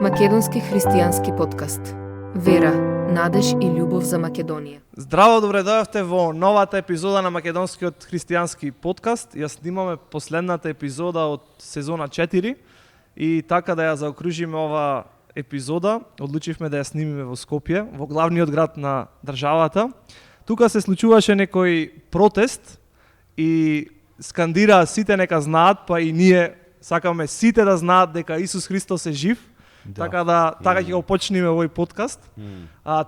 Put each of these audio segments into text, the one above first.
Македонски христијански подкаст. Вера, надеж и љубов за Македонија. Здраво, добре дојавте во новата епизода на Македонскиот христијански подкаст. Ја снимаме последната епизода од сезона 4 и така да ја заокружиме ова епизода, одлучивме да ја снимиме во Скопје, во главниот град на државата. Тука се случуваше некој протест и скандираа сите нека знаат, па и ние сакаме сите да знаат дека Исус Христос е жив. Да. Така ќе го почнеме овој подкаст.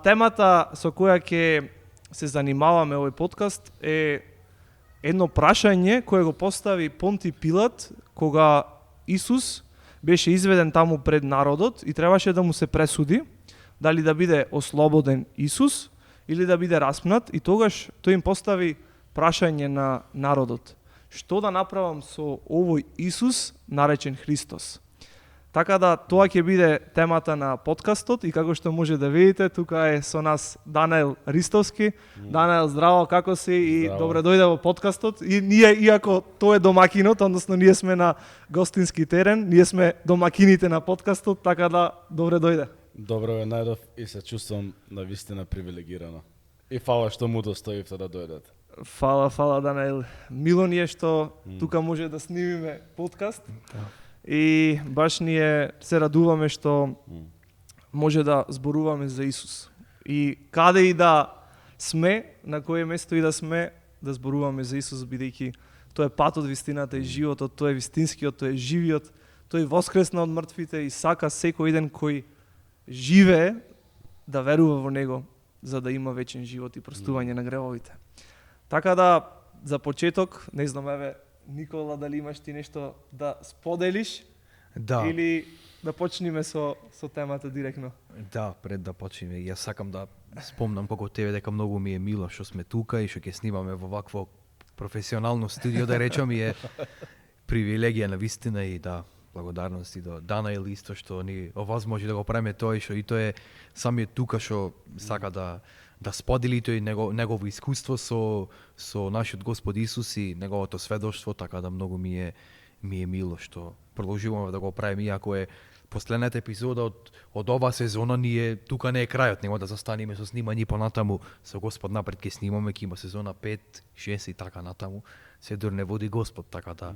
Темата со која ќе се занимаваме овој подкаст е едно прашање кое го постави Понти Пилат кога Исус беше изведен таму пред народот и требаше да му се пресуди дали да биде ослободен Исус или да биде распнат, и тогаш тој им постави прашање на народот: што да направам со овој Исус наречен Христос? Така да тоа ќе биде темата на подкастот и како што може да видите, тука е со нас Данаел Ристовски. Данаел, здраво, како си? И здраво. Добре дојде во подкастот. И ние, иако тоа е домакинот, односно ние сме на гостински терен, ние сме домакините на подкастот, така да добре дојде. Добро ве најдов и се чувствам навистина привилегирано. И фала што му достоивте да дојдете. Фала, Данаел. Мило ни е што тука може да снимиме подкаст. И баш ние се радуваме што може да зборуваме за Исус. И каде и да сме, на кое место и да сме, да зборуваме за Исус, бидејќи тој е патот, вистината и животот, тој е вистинскиот, тој е живиот, тој воскресна од мртвите и сака секој ден кој живее да верува во него, за да има вечен живот и простување на гревовите. Така да, за почеток, не знам, еве, Никола, дали имаш ти нешто да споделиш? Да. Или да почнеме со темата директно? Да, пред да почнеме, јас сакам да спомнам како тебе дека многу ми е мило што сме тука и што ќе снимаме во вакво професионално студио, да речам, и е привилегија на вистина и да, благодарности до Данаел исто што ни овозможи да го правиме тоа и што и тој е самиот тука што сака да сподели тој негово искуство со нашиот Господ Исус и неговото сведоштво, така да многу ми е мило што продолжуваме да го правиме, иако е последната епизода од оваа сезона, ние тука не е крајот, него да застанеме со снимање понатаму со Господ напред ќе снимаме, ќе има сезона 5, 6 и така натаму. Се дур не води Господ, така да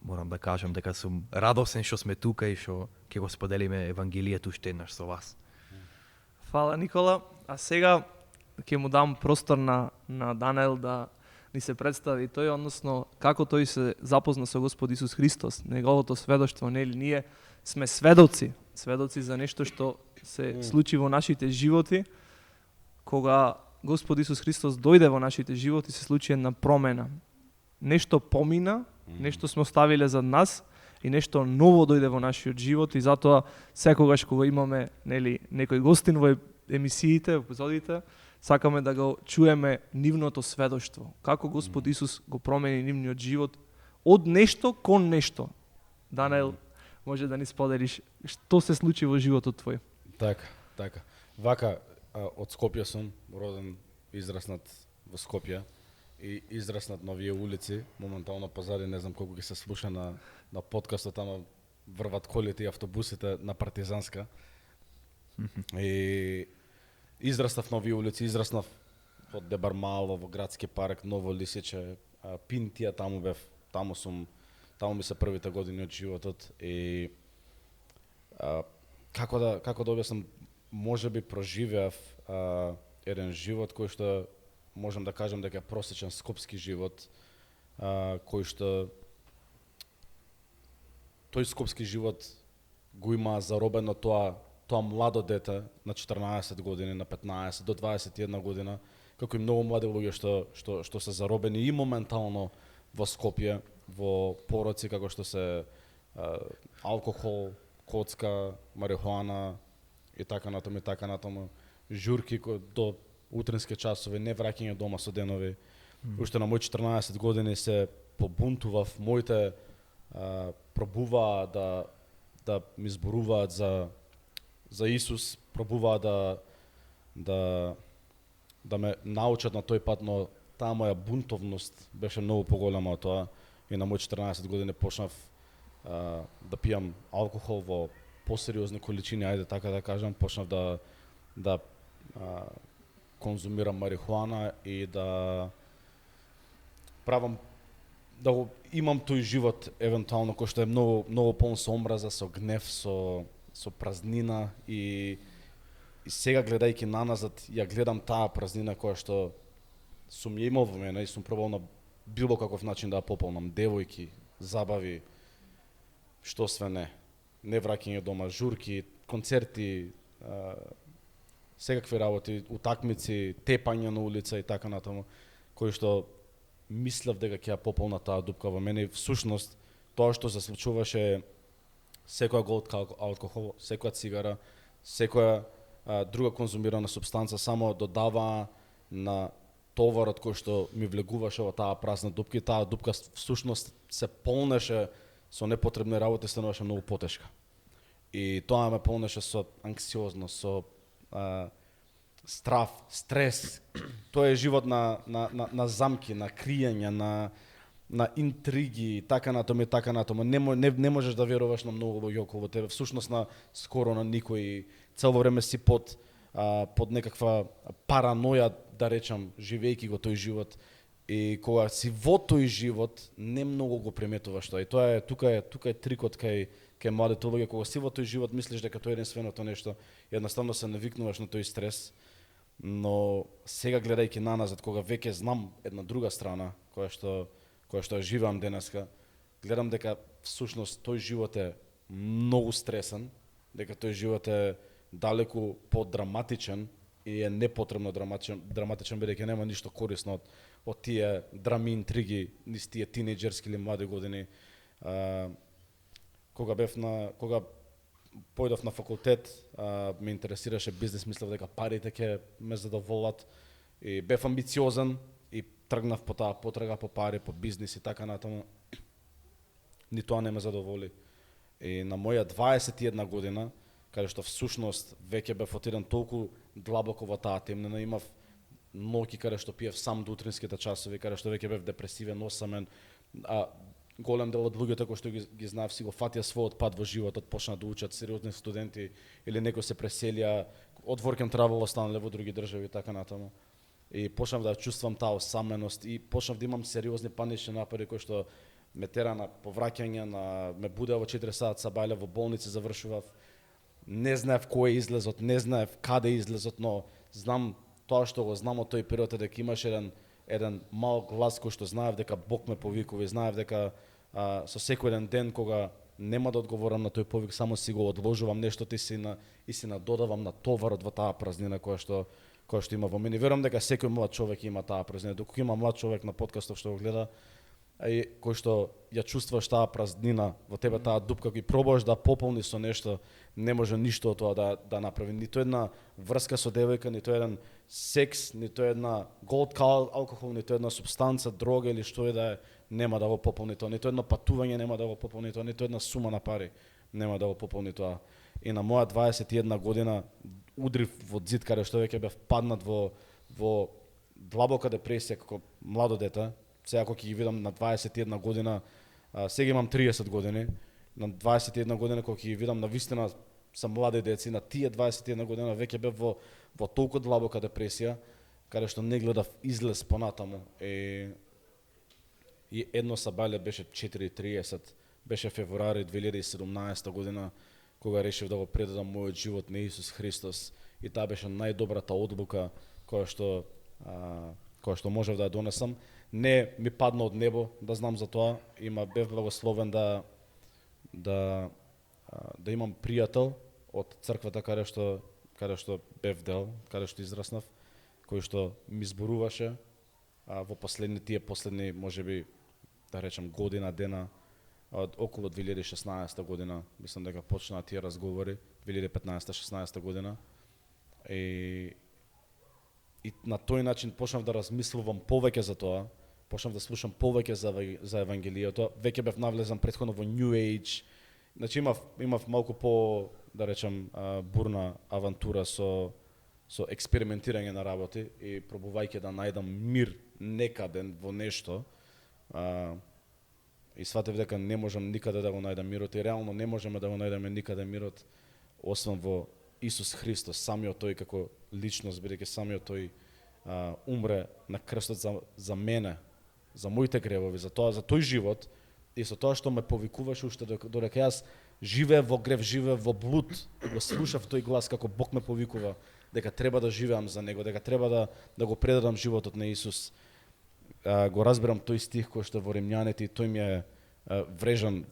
морам да кажам дека сум радосен што сме тука и што ќе го споделиме евангелието уште еднаш со вас. Фала, Никола. А сега ќе му дам простор на Данаел да ни се представи тој, односно како тој се запозна со Господ Исус Христос, неговото сведоштво, нели? Ние сме сведоци за нешто што се случи во нашите животи. Кога Господ Исус Христос дојде во нашите животи, се случи една промена. Нешто помина, нешто сме оставиле зад нас и нешто ново дојде во нашиот живот, и затоа секогаш кога имаме, нели, некој гостин во емисиите, епизодите, сакаме да го чуеме нивното сведоштво. Како Господ Исус го промени нивниот живот од нешто кон нешто. Данаел, може да ни споделиш што се случи во животот твој? Така. Вака, од Скопје сум, роден, израснат во Скопје и израснат на овие улици. Моментално позади, не знам колку ќе се слуша на подкастот, ама врват колите и автобусите на Партизанска. И израснав на овие улици, израснав од Дебармало, во Градски парк, Ново Лисиче, Пинтија, таму бев, таму ми се првите години од животот и како да објаснам, можеби проживеав еден живот кој што можам да кажам дека е просечен скопски живот, кој што тој скопски живот го има заробено тоа младо дете на 14 години, на 15 до 21 година, како и многу млади луѓе што се заробени и моментално во Скопје, во пороци како што се алкохол, коцка, марихуана и така натаму, журки до утрински часови, не враќање дома со денови. Уште на мои 14 години се побунтував, моите пробуваа да ми зборуваат за Исус, пробуваа да ме научат на тој пат, но таа моја бунтовност беше многу поголема од тоа и на мои 14 години почнав да пијам алкохол во посериозни количини, ајде така да кажам, почнав да конзумирам марихуана и да правам да го имам тој живот евентуално кој што е многу полн со омраза, со гнев, со празнина и сега гледајќи наназад ја гледам таа празнина која што сум ја имал во мене и сум пробал на било каков начин да ја пополнам, девојки, забави, што све не враќање дома, журки, концерти, секакви работи, утакмици, тепање на улица и така натаму, кои што мислев дека ќе ја пополна таа дупка во мене и всушност тоа што се случуваше секоја голтка алкохол, секоја цигара, секоја друга конзумирана супстанца само додава на товарот кој што ми влегуваше во таа празна дупка и таа дупка всушност се полнеше со непотребни работи, стануваше многу потешка. И тоа ме полнеше со анксиозност, со страф, стрес. Тоа е живот на замки, на криење, на интриги, така натаму и така натаму. Не можеш да веруваш на многу луѓе околу тебе. Всушност скоро на никој. Цело време си под некаква параноја, да речам, живејќи го тој живот. И кога си во тој живот, не многу го приметуваш тоа. И тоа е тука е трикот кај младите луѓе. Кога си во тој живот, мислиш дека тоа е единственото нешто, едноставно се навикнуваш на тој стрес. Но сега гледајќи наназад, кога веќе знам една друга страна, која што ја живеам денеска, гледам дека всушност тој живот е многу стресен, дека тој живот е далеку подраматичен и е непотребно драматичен бидејќи нема ништо корисно од тие драми, интриги, низ тие тинејџерски или млади години. Кога појдов на факултет, ме интересираше бизнес, мислев дека парите ќе ме задоволат и бев амбициозен и тргнав по таа потрага по пари, по бизнес и така натаму. Ни тоа не ме задоволи. И на моја 21 година, каде што всушност веќе бев отиден толку длабоко во таа темнина, имав ноќи каде што пиев сам до утринските часови, каде што веќе бев депресивен, осамен, голем дел од луѓето кои што ги знаев си го фатија својот пат во животот, почна да учат сериозни студенти или некои се преселија од work and travel, останале во други држави и така натаму. И почнав да чувствам таа осаменост и почнав да имам сериозни панични напади кои што ме тера на повраќање, ме будеа во 4 саат сабајле, во болници завршував. Не знаев кој е излезот, не знаев каде е излезот, но знам тоа што го знам од тој период е дека имаше еден мал глас кој што знаев дека Бог ме повикува и знаев дека со секој ден кога нема да одговорам на тој повик, само си го одложувам нештото и си надодавам на товарот во таа празнина која што има во мене. Верувам дека секој млад човек има таа празнина. Доколку има млад човек на подкастов што го гледа, кој што ја чувствуваш таа празнина во тебе, таа дупка, кој пробуваш да пополни со нешто, не може ништо од тоа да направи. Нито една врска со девојка, нито еден секс, нито една голтка алкохол, нито една супстанца, дрога или што е да е, нема да го пополни тоа. Нито едно патување нема да го пополни тоа, нито една сума на пари нема да го пополни тоа. И на моја 21 година удрив во зид каде што веќе бев паднат во длабока депресија како младо дете. Сега кога ги видам на 21 година, сега имам 30 години, на 21 година кога ги видам навистина сам млади деци, на тие 21 година веќе бев во толку длабока депресија, каде што не гледав излез понатаму. И едно сабајле беше 4:30, беше февруари 2017 година, кога решив да го предадам мојот живот на Исус Христос, и таа беше најдобрата одлука која што можев да ја донесам. Не ми падна од небо да знам за тоа, бев благословен да имам пријател од црквата каде што бев дел, каде што израснав, кој што ми зборуваше во последни можеби да речем година дена од околу 2016 година, мислам дека почнаа тие разговори 2015-16 година. И на тој начин почнав да размислувам повеќе за тоа, почнав да слушам повеќе за евангелието, веќе бев навлезан претходно во New Age. Значи имав малку по, да речем, бурна авантура со експериментирање на работи и пробувајќи да најдам мир некаде во нешто. и сватев дека не можам никаде да го најдам мирот и реално не можеме да го најдеме никаде мирот освен во Исус Христос, самиот тој како личност, бидејќи самиот тој умре на крстот за мене, за моите гревови, за тој живот и со тоа што ме повикуваше уште додека јас живеев во грев, живеев во блуд, го слушав тој глас како Бог ме повикува дека треба да живеам за него, дека треба да го предадам животот на Исус. Го разбирам тој стих кој што во Римјаните и тој ми е врежан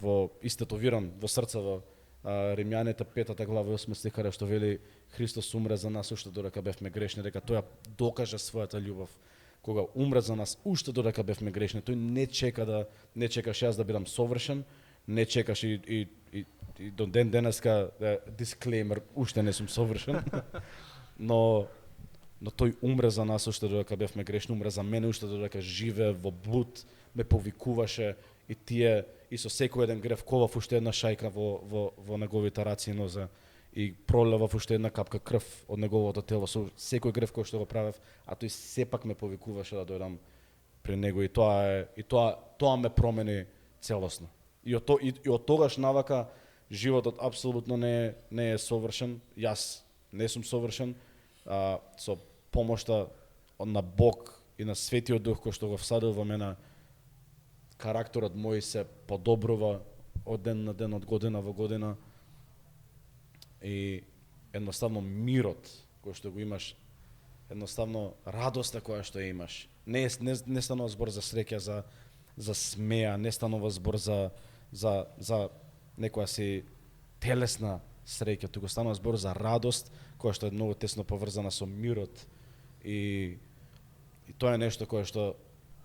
истетовиран во срцево. Римјаните 5 глава 8 стих каде што вели Христос умре за нас уште додека бевме грешни, дека тој докажа својата љубов. Кога умре за нас уште додека бевме грешни, тој не чекаш јас да бидам совршен, не чекаш и до ден денеска дисклеймер, уште не сум совршен. но тој умре за нас уште додека бевме грешни, умре за мене уште додека живее во блуд, ме повикуваше и со секој еден грев ковав уште една шајка во неговите раци и нозе и пролевав уште една капка крв од неговото тело со секој грев кој што го правев, а тој сепак ме повикуваше да дојдам при него и тоа ме промени целосно. И од тогаш навака животот апсолутно не е совршен. Јас не сум совршен. Со помошта на Бог и на Светиот Дух кој што го всадил во мене, карактерот мој се подобрува од ден на ден, од година во година. И едноставно мирот кој што го имаш, едноставно радоста која што имаш. Не станува збор за среќа, за смеа, не станува збор за некоја си телесна среќа, туку станува збор за радост која што е многу тесно поврзана со мирот и тоа е нешто кое што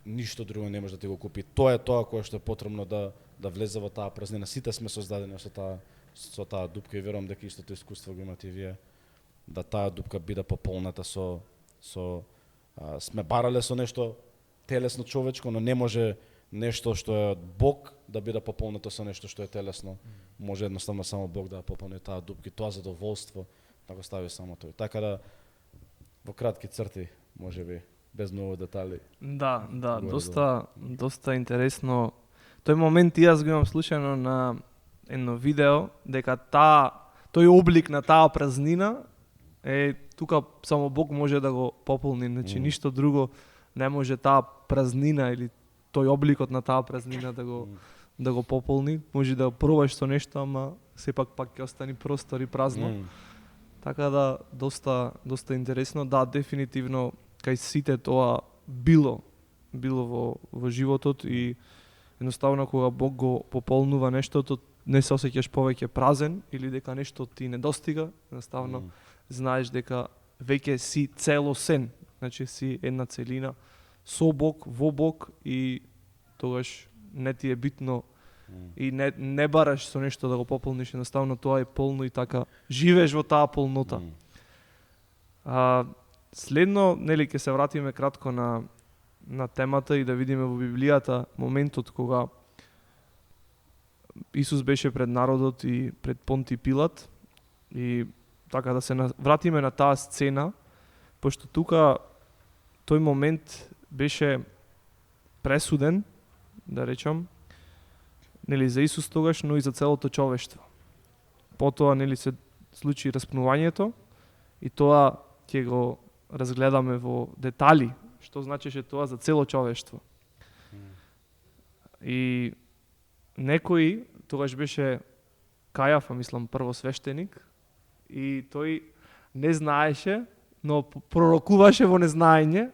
ништо друго не може да ти го купи. Тоа е тоа кое што е потребно да влезе во таа празнина. Сите сме создадени со таа дупка и верувам дека истото искуство го имате и вие, да таа дупка биде пополната сме барале со нешто телесно човечко, но не може нешто што е од Бог да биде пополнето со нешто што е телесно. Може едноставно само Бог да пополни таа дупка и тоа задоволство да го стави само тој. Така да во кратки црти, можеби без многу детали. Да, доста интересно. Тој момент и јас го имам слушано на едно видео, дека тој облик на таа празнина тука само Бог може да го пополни, значи ништо друго не може таа празнина или тој обликот на таа празнина да го пополни. Може да пробаш со нешто, ама сепак пак ќе остани простор и празно. Така да доста интересно. Да, дефинитивно кај сите тоа било во животот и едноставно кога Бог го пополнува нештото, не се осеќаш повеќе празен или дека нешто ти недостига, едноставно знаеш дека веќе си целосен, значи си една целина со Бог, во Бог и тогаш не ти е битно и не бараш со нешто да го пополниш, едноставно тоа е полно и така живееш во таа полнота. Следно, нели, ќе се вратиме кратко на темата и да видиме во Библијата моментот кога Исус беше пред народот и пред Понти Пилат и така да се вратиме на таа сцена, пошто тука тој момент беше пресуден, да речам, нели за Исус тогаш, но и за целото човештво. Потоа нели се случи распнувањето и тоа ќе го разгледаме во детали, што значеше тоа за цело човештво. И некој, тогаш беше Кајафа, мислам, првосвештеник, и тој не знаеше, но пророкуваше во незнаење,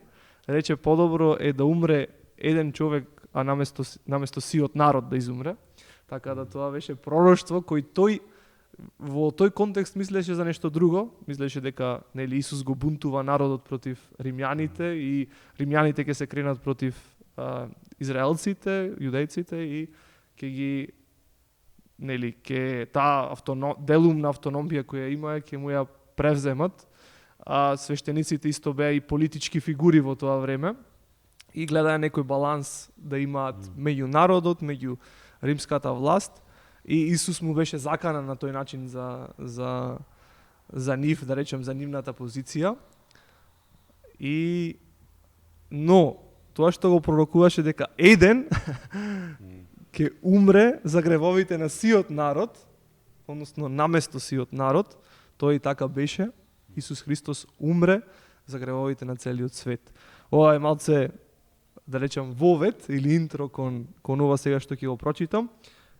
рече подобро е да умре еден човек, а наместо сиот народ да изумре. Така да тоа беше пророштво кој тој во тој контекст мислеше за нешто друго, мислеше дека нели Исус го бунтува народот против римјаните и римјаните ќе се кренат против израелците, јудејците и ќе ги нели ќе таа делум на автономија која имаа ќе му ја превземат. Свештениците исто беа и политички фигури во тоа време и гледаа некој баланс да имаат меѓу народот, меѓу римската власт. И Исус му беше заканан на тој начин за нив, да речем, за нивната позиција. Но тоа што го пророкуваше дека еден ќе умре за гревовите на сиот народ, односно наместо сиот народ, тој и така беше. Исус Христос умре за гревовите на целиот свет. Ова е малце, да речам, вовет или интро кон ова сега што ќе го прочитам.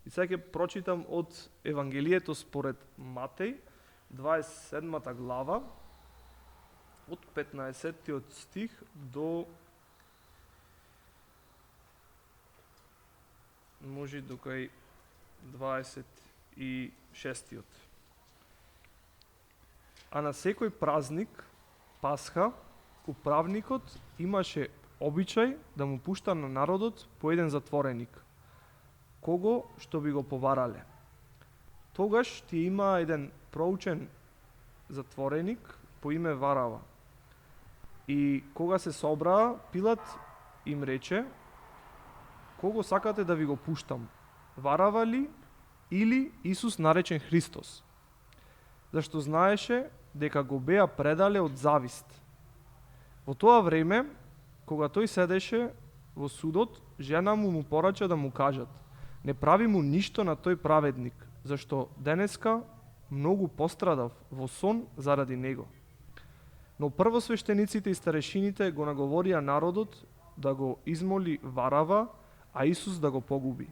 И сега ќе прочитам од Евангелието според Матеј, 27 глава, од 15 стих до може до кај 26. А на секој празник, Пасха, управникот имаше обичај да му пушта на народот по еден затвореник, кого што би го поварале. Тогаш ти има еден проучен затвореник по име Варава. И кога се собраа, Пилат им рече: кого сакате да ви го пуштам? Варава ли или Исус наречен Христос? Зашто знаеше дека го беа предале од завист. Во тоа време, кога тој седеше во судот, жена му порача да му кажат: не прави му ништо на тој праведник, зашто денеска многу пострадав во сон заради него. Но првосвештениците и старешините го наговорија народот да го измоли Варава, а Исус да го погуби.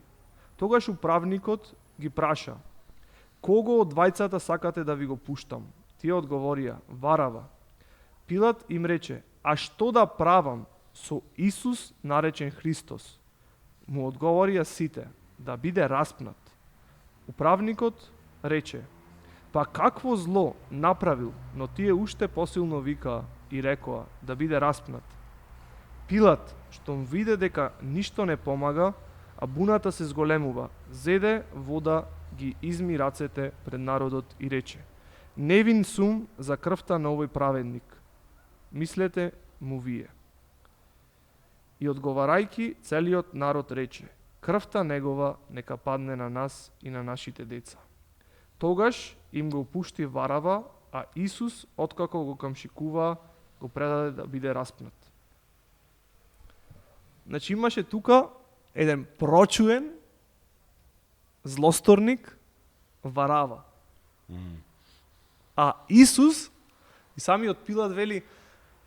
Тогаш управникот ги праша: кого од двајцата сакате да ви го пуштам? Тие одговорија: Варава. Пилат им рече: а што да правам со Исус наречен Христос? Му одговорија сите: да биде распнат. Управникот рече: па какво зло направил, но тие уште посилно викаа и рекоа: да биде распнат. Пилат, штом виде дека ништо не помага, а буната се зголемува, зеде вода, ги изми рацете пред народот и рече: невин сум за крвта на овој праведник. Мислете му вие. И одговарајки, целиот народ рече: крвта негова нека падне на нас и на нашите деца. Тогаш им го пушти Варава, а Исус, откако го камшикува, го предаде да биде распнат. Значи имаше тука еден прочуен злосторник Варава. А Исус, и самиот Пилат вели: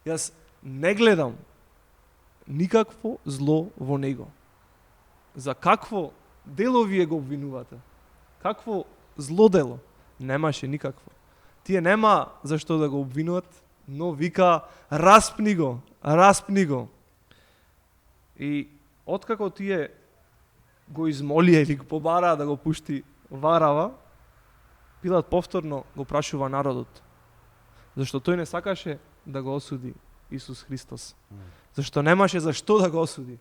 јас не гледам никакво зло во него. За какво дело вие го обвинувате? Какво зло дело? Немаше никакво. Тие нема зашто да го обвинуват, но вика: распни го, распни го. И откако тие го измолија или го побараа да го пушти Варава, Пилат повторно го прашува народот. Зашто тој не сакаше да го осуди Исус Христос. Зашто немаше зашто да го осуди.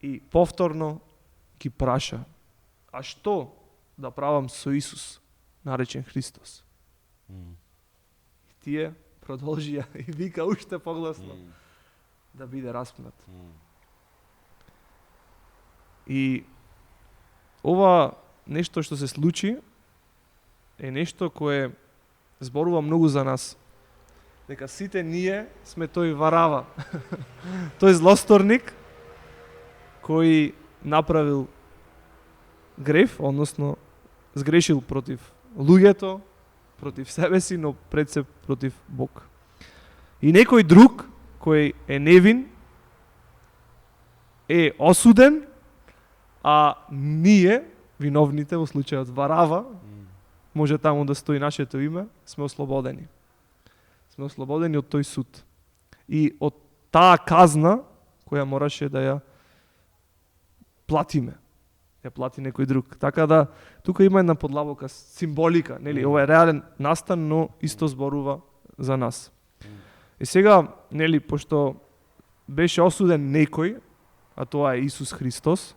И повторно ги праша: а што да правам со Исус наречен Христос? И тие продолжија и вика уште погласно: да биде распнат. И ова нешто што се случи е нешто кое зборува многу за нас. Дека сите ние сме тој Варава. Тој злосторник кој направил греф, односно сгрешил против луѓето, против себе си, но пред се против Бог. И некој друг кој е невин е осуден, а ние, виновните во случајот Варава, може таму да стои нашето име, сме ослободени. Сме ослободени од тој суд. И од таа казна која мораше да ја платиме. Ја плати некој друг. Така да, тука има една подлабока символика, нели? Ова е реален настан, но исто зборува за нас. И сега, нели, пошто беше осуден некој, а тоа е Исус Христос,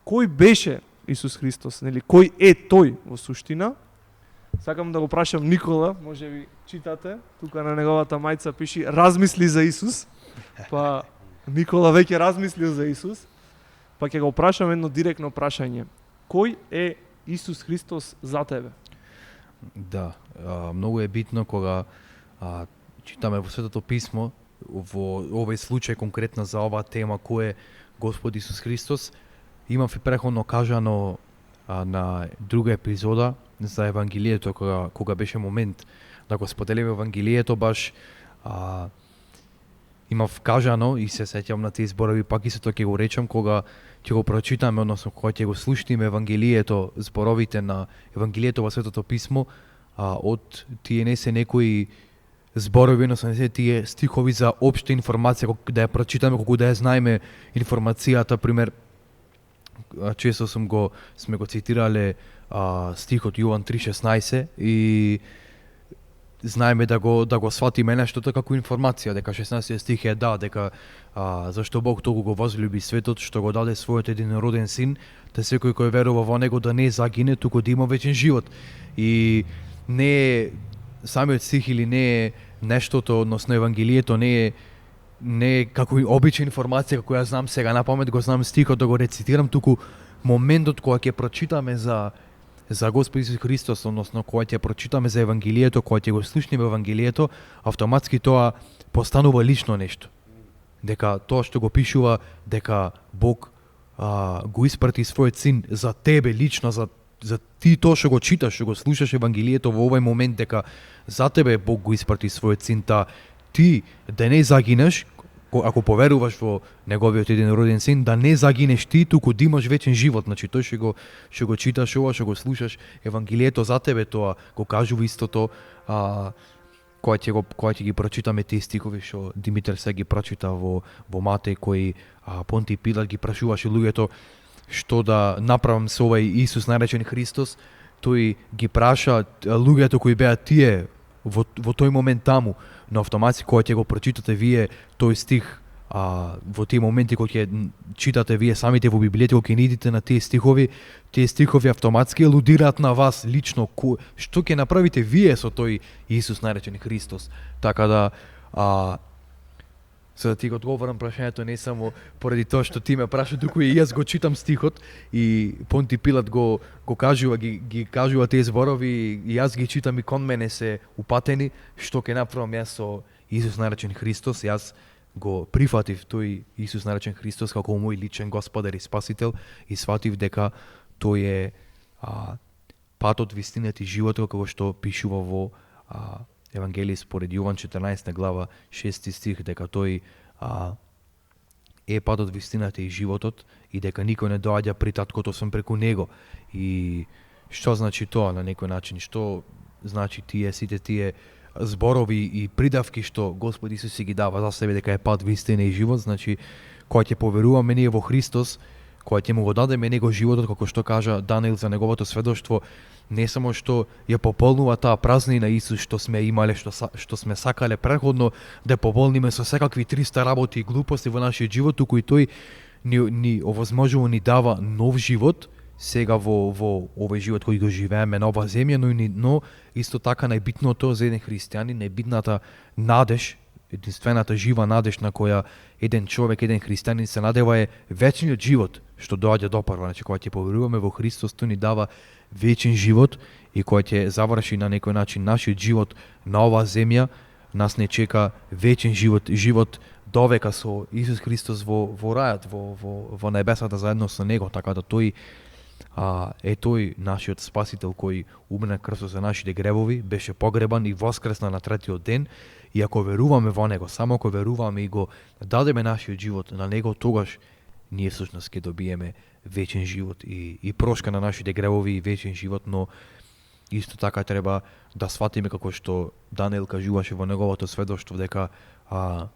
кој беше Исус Христос, нели? Кој е тој во суштина? Сакам да го прашам Никола, може би читате, тука на неговата мајца пиши размисли за Исус. Па Никола веќе размислил за Исус. Па ќе го прашам едно директно прашање. Кој е Исус Христос за тебе? Да, многу е битно кога читаме во Светото Писмо, во овој случај конкретно за оваа тема кој е Господ Исус Христос, имав и преходно кажано на друга епизода за Евангелието, кога беше момент да го споделиме Евангелието, баш имав кажано и се сеќавам на тие зборови, пак исто ќе го речам, кога ќе го прочитаме, односно кога ќе го слушнеме Евангелието, зборовите на Евангелието во Светото Писмо, од тие не се некои зборови, односно не се тие стихови за општа информација, да ја прочитаме, колку да ја знаеме информацијата, пример, често сме го цитирале стихот Јован 3:16 и знаеме да го сватиме нештото како информација, дека 16 стих е дека зашто Бог толку го возлюби светот што го даде својот единороден син, да секој кој верува во него да не загине, туку да има вечен живот. И не е самиот стих или не е нештото, односно Евангелието не е како обична информација како ја знам сега на памет, го знам стихот да го рецитирам, туку моментот кога ќе прочитаме за Господ Исус Христос, односно кога ќе прочитаме за Евангелието, кога ќе го слушнеме Евангелието, автоматски тоа постанува лично нешто. Дека тоа што го пишува, дека Бог го испрати својот син за тебе лично, за ти тоа што го читаш, што го слушаш Евангелието во овој момент, дека за тебе Бог го испрати својот син, ти да не загинеш, ако поверуваш во неговиот единороден син, да не загинеш ти, туку да имаш вечен живот. Значи тој што го читаш ова, што го слушаш Евангелието за тебе, тоа го кажува истото, кога ќе ги прочитаме тие стихови што Димитар се ги прочита во Матеј, кој Понтиј Пилат ги прашуваше луѓето што да направам со овој Исус наречен Христос, тој ги праша луѓето кои беа тие во тој момент таму, но автоматски кога ќе го прочитате вие тој стих, во тие моменти кога ќе читате вие самите во Библијата, кога ќе идите на тие стихови автоматски елудираат на вас лично што ќе направите вие со тој Исус наречен Христос. Така да за да ти го одговорам прашањето не само поради тоа што ти ме праша, туку и јас го читам стихот и Понтиј Пилат го кажува, ги кажува тие зборови и јас ги читам и кон мене се упатени, што ќе направам јас со Исус наречен Христос. Јас го прифатив тој Исус наречен Христос како мој личен Господар и Спасител и сватив дека тој е патот, вистината и животот, како што пишува во Евангелие според Јован 14 глава 6 стих, дека тој е патот, вистината и животот и дека никој не доаѓа при таткото освен преку него. И што значи тоа на некој начин? Што значи сите тие зборови и придавки што Господ Исус си ги дава за себе дека е пат, вистина и живот? Значи, кога ќе поверуваме ние во Христос, кога ќе му го дадеме него животот, како што кажа Даниил за неговото сведоштво, не само што ја пополнува таа празнина Исус што сме имале, што сме сакале преходно да пополниме со секакви 300 работи и глупости во нашиот живот, туку и тој ни овозможува, ни дава нов живот сега во овој живот кој го живееме на оваа земја, но исто така најбитното за еден христијанин, најбитната надеж, единствената жива надеж на која еден човек, еден христијанин се надева е вечниот живот што доаѓа допрва. Значи кога ќе поверуваме во Христос, тој ни дава вечен живот и кога ќе заврши на некој начин нашиот живот на оваа земја, нас не чека вечен живот довека со Исус Христос во рајот, во небесата заедно со него, така да тој е тој нашиот Спасител кој умре на крстот за нашите гревови, беше погребан и воскресна на третиот ден. И ако веруваме во него, само ако веруваме и го дадеме нашиот живот на него, тогаш ние всушност ќе добиеме вечен живот и прошка на нашите гревови и вечен живот, но исто така треба да сватиме како што Даниил кажуваше во неговото сведоштво дека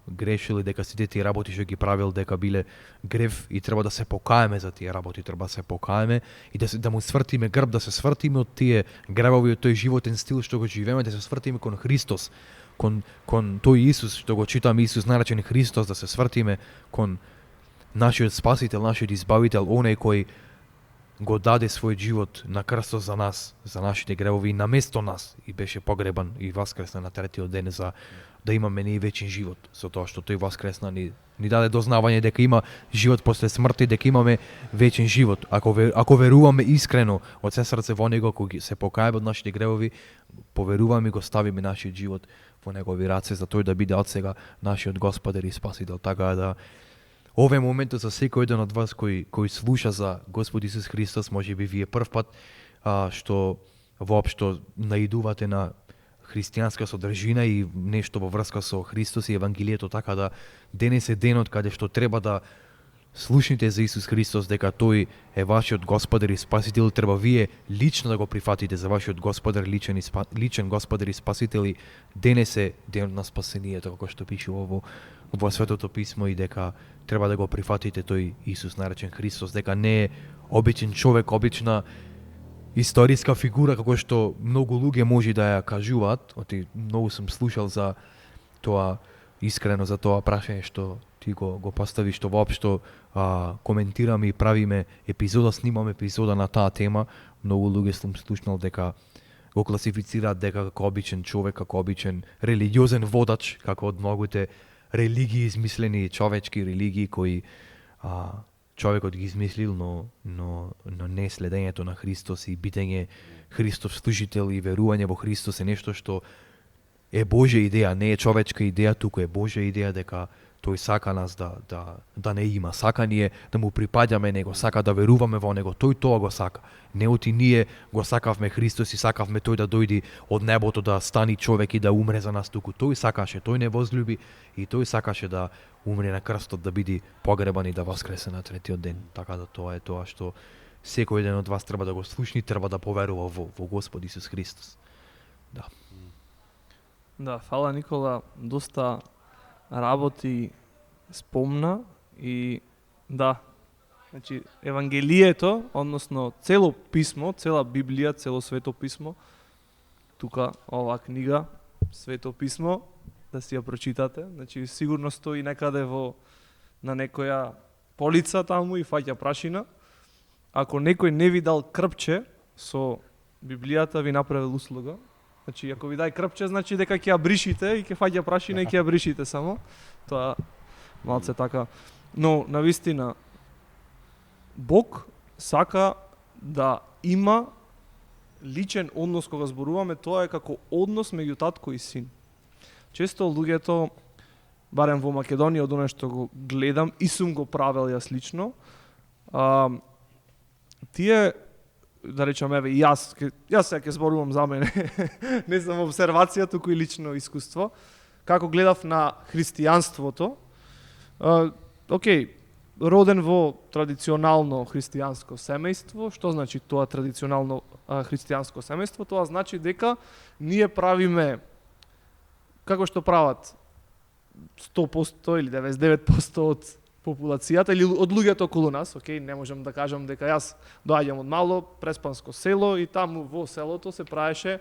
грешил и дека сите тие работи што ги правил дека биле грев и треба да се покаеме за тие работи, треба да се покаеме и да му свртиме грб, да се свртиме од тие гревови, од тој животен стил што го живееме, да се свртиме кон Христос, кон тој Исус што го читаме, Исус наречен Христос, да се свртиме кон нашиот Спасител, нашиот Избавител, оној кој го даде својот живот на крстот за нас, за нашите гревови и наместо нас и беше погребан и воскресна на третиот ден за да имаме ние вечен живот. Со тоа што тој воскресна ни даде дознавање дека има живот после смрт и дека имаме вечен живот. Ако веруваме искрено од се срце во него, ако се покаеме од нашите гревови, поверуваме и го ставиме нашиот живот во негови раце за тој да биде од сега нашиот Господар и Спасител. Така да овој момент за секој еден од вас кој слуша за Господ Исус Христос, можеби вие прв пат што воопшто наидувате на христијанска содржина и нешто во врска со Христос и Евангелието, така да денес е денот каде што треба да слушните за Исус Христос, дека тој е вашиот Господар и Спасител, треба вие лично да го прифатите за вашиот Господар, личен Господар и Спасител, и денес е денот на спасението, како што пише во Светото писмо, и дека треба да го прифатите тој Исус наречен Христос, дека не е обичен човек, обична историска фигура, како што многу луѓе може да ја кажуваат. Многу сум слушал за тоа, искрено за тоа прашање што ти го постави, што воопшто коментираме и правиме епизода, снимаме епизода на таа тема. Многу луѓе сум слушнал дека го класифицираат дека како обичен човек, како обичен религиозен водач, како од многуте религии, измислени човечки религии кои човекот ги измислил, но не следењето на Христос и битење Христов служител и верување во Христос е нешто што е Божја идеја, не е човечка идеја, туку е Божја идеја, дека тој сака нас да не има. Сака ние да му припаѓаме него, сака да веруваме во него, тој тоа го сака. Не оти ние го сакавме Христос и сакавме тој да дојди од небото, да стани човек и да умре за нас, туку тој сакаше, тој не возлюби и тој сакаше да умре на крстот, да биде погребан и да воскресе на третиот ден. Така да тоа е тоа што секој ден од вас треба да го слушни, треба да поверува во Господ Исус Христос. Да. Да, фала Никола, доста работи спомна и да, значи Евангелието, односно цело писмо, цела Библија, цело Свето писмо, тука оваа книга, Свето писмо, да си ја прочитате, значи сигурно стои некаде на некоја полица таму и фаќа прашина. Ако некој не ви дал крпче со Библијата, ви направил услуга. Значи, ако ви дај крпче, значи дека ќе ја бришите и ќе фаќа прашина и ќе ја бришите само. Тоа малце така. Но, навистина, Бог сака да има личен однос кога зборуваме, тоа е како однос меѓу татко и син. Често луѓето, барем во Македонија, од оно што го гледам и сум го правел јас лично, тие, да речам, еве, јас сега ќе зборувам за мене, не само обсервација, туку и лично искуство, како гледав на христијанството. Океј, роден во традиционално христијанско семејство. Што значи тоа традиционално христијанско семејство? Тоа значи дека ние правиме, како што прават 100% или 99% од популацијата или од луѓето околу нас, окей, не можам да кажам дека јас доаѓам од мало преспанско село и таму во селото се правеше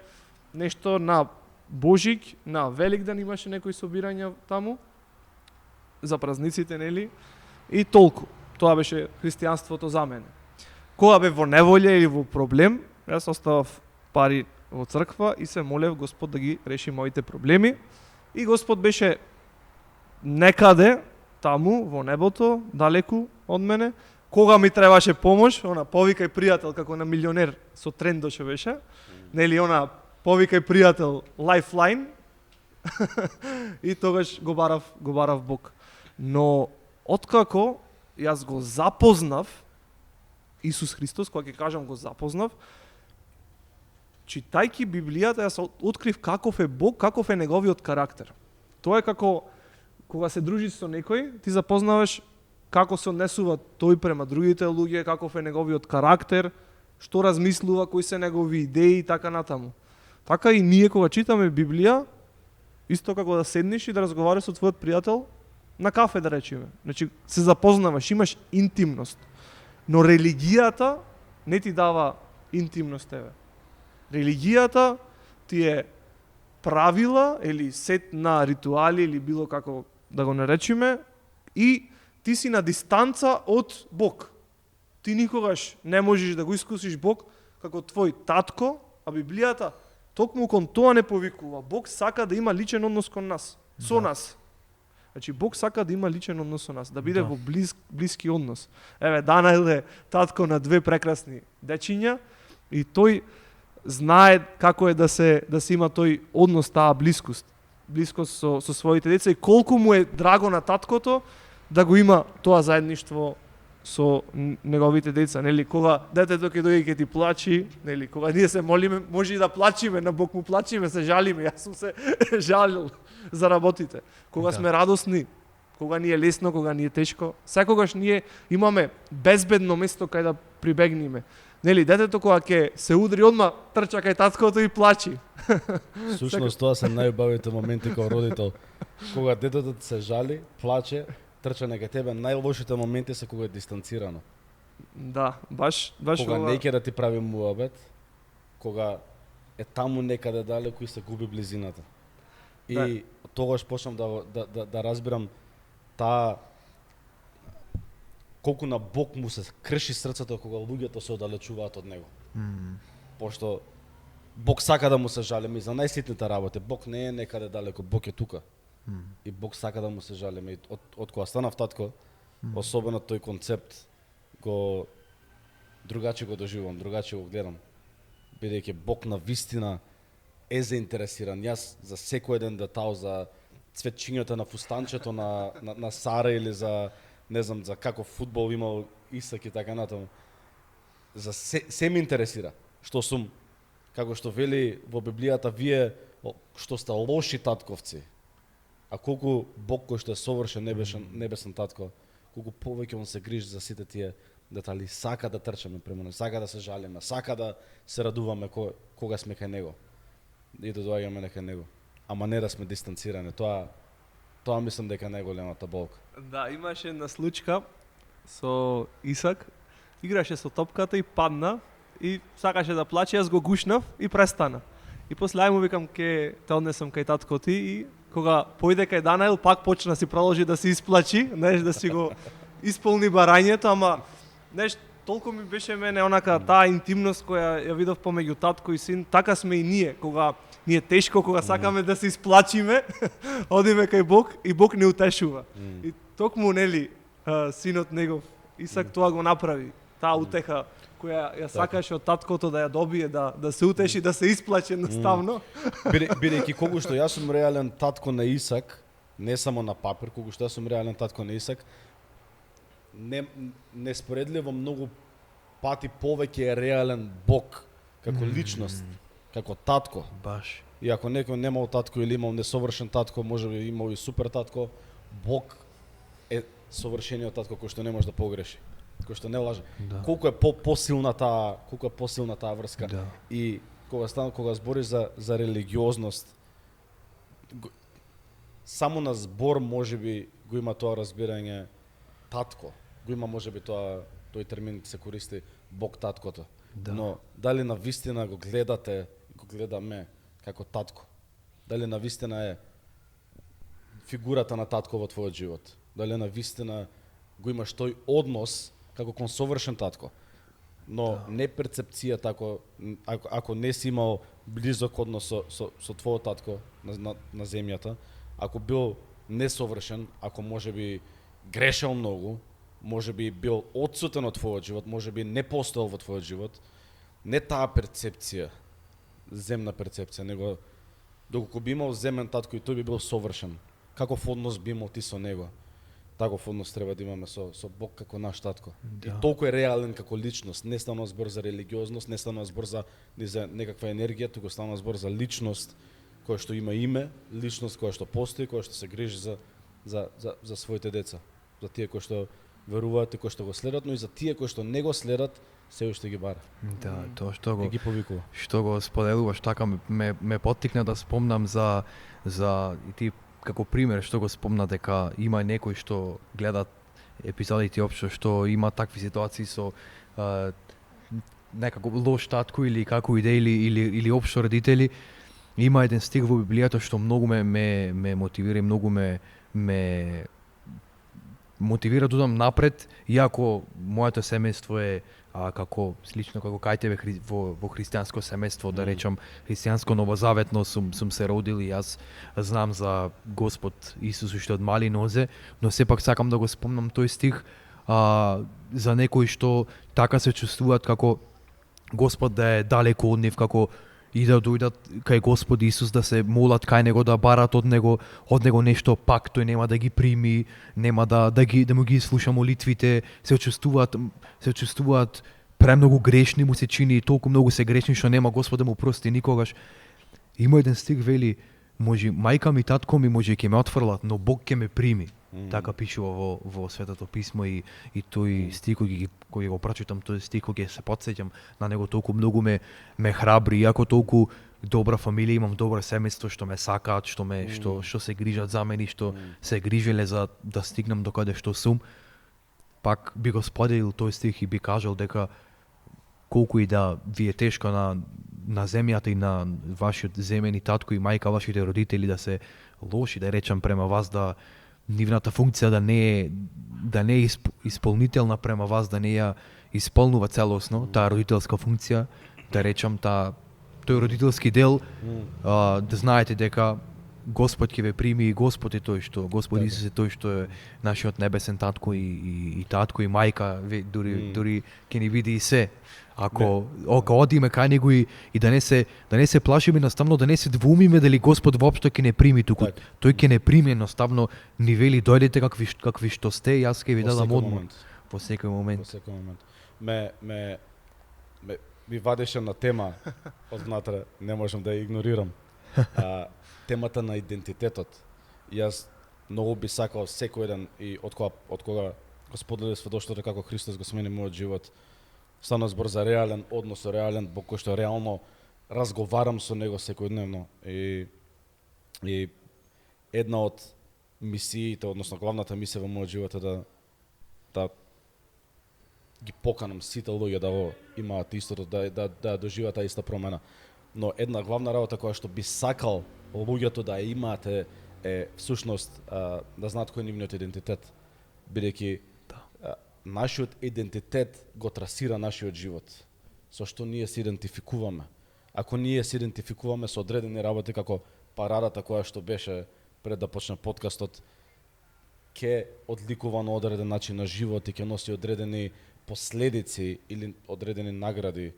нешто на Божик, на Великден имаше некои собирања таму за празниците, нели? И толку. Тоа беше христијанството за мене. Кога бев во неволја или во проблем, јас оставав пари во црква и се молев Господ да ги реши моите проблеми. И Господ беше некаде таму во небото, далеку од мене. Кога ми требаше помош, она повикај пријател, како на милионер со трендоше беше. Нели она повикај пријател lifeline. И тогаш го барав Бог. Но откако јас го запознав Исус Христос, кога ќе кажам го запознав, читајќи Библијата, јас открив каков е Бог, каков е неговиот карактер. Тоа е како кога се дружиш со некој, ти запознаваш како се однесува тој према другите луѓе, каков е неговиот карактер, што размислува, кои се негови идеи и така натаму. Така и ние кога читаме Библија, исто како да седнеш и да разговараш со твојот пријател на кафе, да речеме. Значи се запознаваш, имаш интимност. Но религијата не ти дава интимност тебе. Религијата ти е правила или сет на ритуали или било како да го наречиме и ти си на дистанца од Бог. Ти никогаш не можеш да го искусиш Бог како твој татко, а Библијата токму кон тоа не повикува. Бог сака да има личен однос кон нас, со нас. Значи Бог сака да има личен однос со нас, да биде во блиски однос. Еве, Данаил е татко на две прекрасни дечиња и тој знае како е да се има тој однос, таа блискост со своите деца и колку му е драго на таткото да го има тоа заедништво со неговите деца, нели, кога детето ќе дојде ќе ти плачи, нели, кога ние се молиме, може и да плачиме, на Бог му плачиме, се жалиме, јас сум се жалил за работите. Кога сме радосни, кога ни е лесно, кога ни е тешко, секогаш ние имаме безбедно место кај да прибегнеме. Нели, детето кога ќе се удри одма трча кај таткото и плачи. Сушност тоа се најубавите моменти како родител. Кога детето се жали, плаче, трча нека тебе, најлошите моменти се кога е дистанцирано. Да, баш Кога ова... не ќе да ти прави муабет, кога е таму некаде далеку и се губи близината. И тогаш почнам да разбирам таа колку на Бог му се крши срцето кога луѓето се оддалечуваат од него. Пошто Бог сака да му се жалиме и за најситните работи. Бог не е некаде далеко, Бог е тука. И Бог сака да му се жалиме. И од кога станав татко, особено тој концепт го другачи го доживувам, другачи го гледам. Бидејќи Бог на вистина е заинтересиран. Јас за секој еден детал, за цветчињата на фустанчето на Сара или за не знам за каков фудбал имал Исак и така натаму. За се ме интересира. Што сум, како што вели во Библијата, вие што сте лоши татковци. А колку Бог кој што е совршен небесен татко, колку повеќе он се грижи за сите тие детали, сака да трчаме према него, сака да се жалиме, сака да се радуваме кога сме кај него и да доаѓаме кај него. Ама не да сме дистанцирани. Тоа мислам дека е најголемата болка. Да, имаше една случка со Исак, играше со топката и падна и сакаше да плаче, јас го гушнав и престана. И после ај му викам ке те однесам кај татко ти и кога појде кај Данаил пак почна си продолжи да се исплачи, знаеш, да си го исполни барањето, ама знаеш, толку ми беше мене онака таа интимност која ја видов помеѓу татко и син, така сме и ние, кога ни е тешко, кога сакаме да се исплачиме, одиме кај Бог и Бог не утешува. И токму, нели, синот негов Исак тоа го направи, таа утеха која ја сакаше од таткото да ја добие, да се утеши, да се исплаче едноставно. Бидејќи колку што јас сум реален татко на Исак, не само на папир, колку што јас сум реален татко на Исак, неспоредливо многу пати повеќе е реален Бог како личност, како татко. Баш. И ако некој немал татко или имал несовршен татко, можеби имал и супер татко, Бог е совршениот татко кој што не може да погреши, кој што не лаже. Да. Колку е посилна таа врска. Да. И кога збори за религиозност, само на збор можеби го има тоа разбирање татко. Го има можеби тој термин се користи Бог таткото. Да. Но дали на вистина го гледаме како татко? Дали на вистина е фигурата на татко во твојот живот? Дали на вистина го имаш тој однос како кон совршен татко? Но не перцепција тако, ако не си имал близок однос со твојот татко на земјата, ако бил несовршен, ако можеби грешел многу, можеби бил отсутен од твојот живот, можеби не постоел во твојот живот, не таа перцепција, земна перцепција, него доколку би имал земен татко и тој би бил совршен, каков однос би имал ти со него? Таков однос треба да имаме со Бог како наш татко. Да. И толку е реален како личност, не станува збор за религиозност, не станува збор за некаква енергија, туку станува збор за личност која што има име, личност која што постои, која што се грижи за своите деца, за тие кои што веруваат и кои што го следат, но и за тие кои што не го следат, се уште ги бара. Да, тоа што го И ги повикува. што го споделуваш така ме поттикна да спомнам за и ти како пример што го спомна дека има некои што гледат епизодите општо што има такви ситуации со некако лош татко или како иде или општо родители. Има еден стих во Библијата што многу ме мотивира и многу ме мотивира да одам напред, иако моето семејство е како слично како кај тебе во христијанско семејство, да речам христијанско новозаветно сум се родил и јас знам за Господ Исус уште од мали нозе, но сепак сакам да го спомнам тој стих за некои што така се чувствуваат како Господ да е далеко од нив, како и да дојдат кај Господ Исус да се молат кај него, да барат од него нешто, пак тој нема да ги прими, нема да му ги слуша молитвите, се чувствуваат премногу грешни, му се чини, толку многу се грешни што нема Господ да му прости никогаш. Има еден стих вели, може мајка ми, татко ми може ќе ме отфрлат, но Бог ќе ме прими. Така пишува во Светото писмо и тој стих кој го прочитам, тој стих кој се потсеќам на него, толку многу ме храбри, иако толку добра фамилија имам, добро семејство што ме сакаат, што се грижат за мене, што се грижеле за да стигнам до каде што сум. Пак би го споделил тој стих и би кажал дека колку и да ви е тешко на земјата и на вашиот земени татко и мајка, вашите родители да се лоши, да речам према вас, да нивната функција да не е исполнителна према вас, да не ја исполнува целосно таа родителска функција, да речам тој родителски дел, да знаете дека Господ ќе ве прими и Господ е тој што Исус е тој што е нашиот небесен татко и татко и мајка, дури ќе ни биде и се. Ако одиме кај него и да не се плашиме, едноставно да не се двумиме дали Господ воопшто ќе не прими туку. Тој ќе не прими, едноставно ни вели дојдете какви што сте и јас ќе ви дадам одмор во секој момент. Во секој момент. Ми вадеше на тема од внатре, не можам да ја игнорирам. Темата на идентитетот. Јас многу би сакал секој еден и од кога го споделив сведоштвото како Христос го смени мојот живот. Стана збор за реален однос, реален Бог кој што реално разговарам со него секојдневно и една од мисиите, односно главната мисија во мојот живот е да ги поканам сите луѓе да го имаат истото, да доживеат таа иста промена. Но една главна работа која што би сакал луѓето да ја имаат е всушност да знаат кој е нивниот идентитет, бидејќи нашиот идентитет го трасира нашиот живот. Со што ние се идентификуваме. Ако ние се идентификуваме со одредени работи како парадата која што беше пред да почне подкастот, ќе одликува на одреден начин на живот и ќе носи одредени последици или одредени награди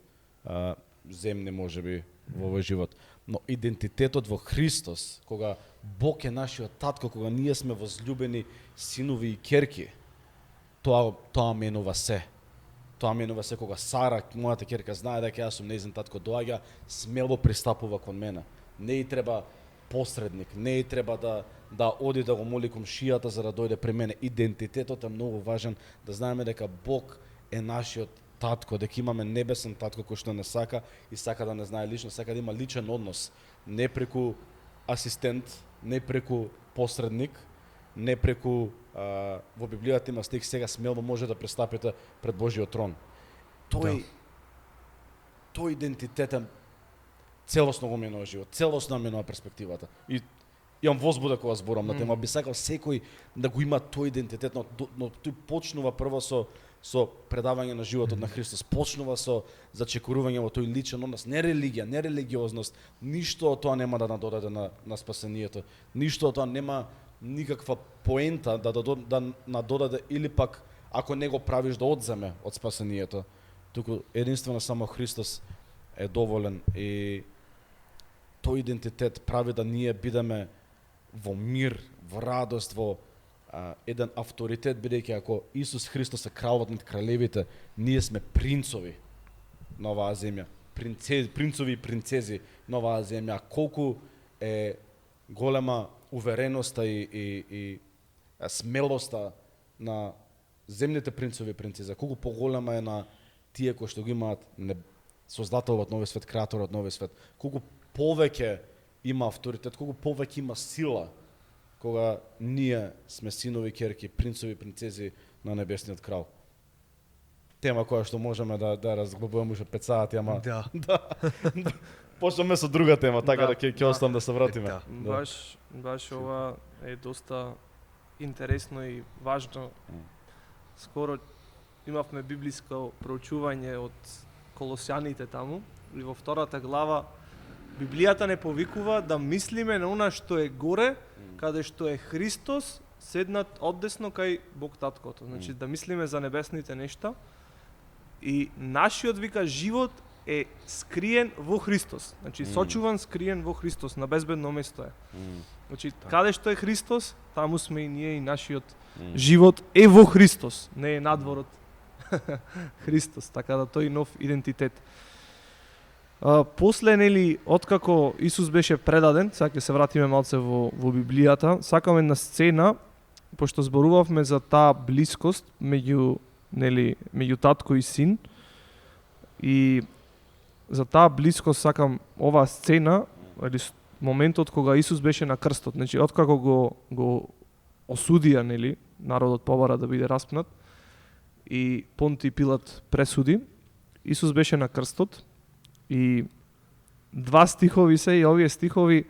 земни можеби во овој живот. Но идентитетот во Христос, кога Бог е нашиот татко, кога ние сме возлюбени синови и ќерки, тоа менува се. Тоа менува се кога Сара, мојата ќерка, знае дека јас сум нејзин татко, доаѓа, смело пристапува кон мене. Не и треба посредник, не и треба да оди да го моли комшијата за да дојде при мене. Идентитетот е многу важен, да знаеме дека Бог е нашиот татко, дека имаме небесен татко кој што не сака и сака да не знае лично, сака да има личен однос, не преку асистент, не преку посредник, не преку во Библијата има стих, сега смело може да пристапите пред Божиот трон. Тој идентитет целосно го менува живот, целосно менува перспективата. И имам возбуда кога зборам на тема, би сакал секој да го има тој идентитет, но тој почнува прво со предавање на животот на Христос, почнува со зачекорување во тој личен однос, не религија, не религиозност, ништо од тоа нема да надодаде на спасението, ништо од тоа нема никаква поента да надодаде или пак ако не го правиш да одземе од спасението. Туку единствено само Христос е доволен и тој идентитет прави да ние бидеме во мир, во радост, во еден авторитет, бидејќи ако Исус Христос е кралот над кралевите, ние сме принцови на оваа земја, принцови и принцези на оваа земја. Колку е голема увереноста и смелоста на земните принцови и принцези, колку поголема е на тие кои што го имаат Создателот на овој свет, Креаторот на овој свет, колку повеќе има авторитет, колку повеќе има сила кога ние сме синови, ќерки, принцови, принцези на небесниот крал. Тема која што можеме да разглобуваме уште 5 сати, ама Да. Почнеме со друга тема, така да ќе оставам да се вратиме. Да. Баш ова е доста интересно и важно. Скоро имавме библиско проучување од Колосјаните таму и во втората глава Библијата не повикува да мислиме на она што е горе, каде што е Христос седнат одесно кај Бог Таткото. Значи да мислиме за небесните нешта и нашиот вика живот е скриен во Христос. Значи сочуван, скриен во Христос, на безбедно место е. Значи каде што е Христос, таму сме и ние, и нашиот живот е во Христос, не е надвор од Христос, така да тој нов идентитет. После, нели, откако Исус беше предаден, сега ќе се вратиме малце во Библијата, сакам една сцена, пошто зборувавме за таа блискост меѓу татко и син, и за таа блискост сакам оваа сцена, или моментот кога Исус беше на крстот, значи откако го осудија, нели, народот побара да биде распнат, и Понти Пилат пресуди, Исус беше на крстот, и два стихови се, и овие стихови,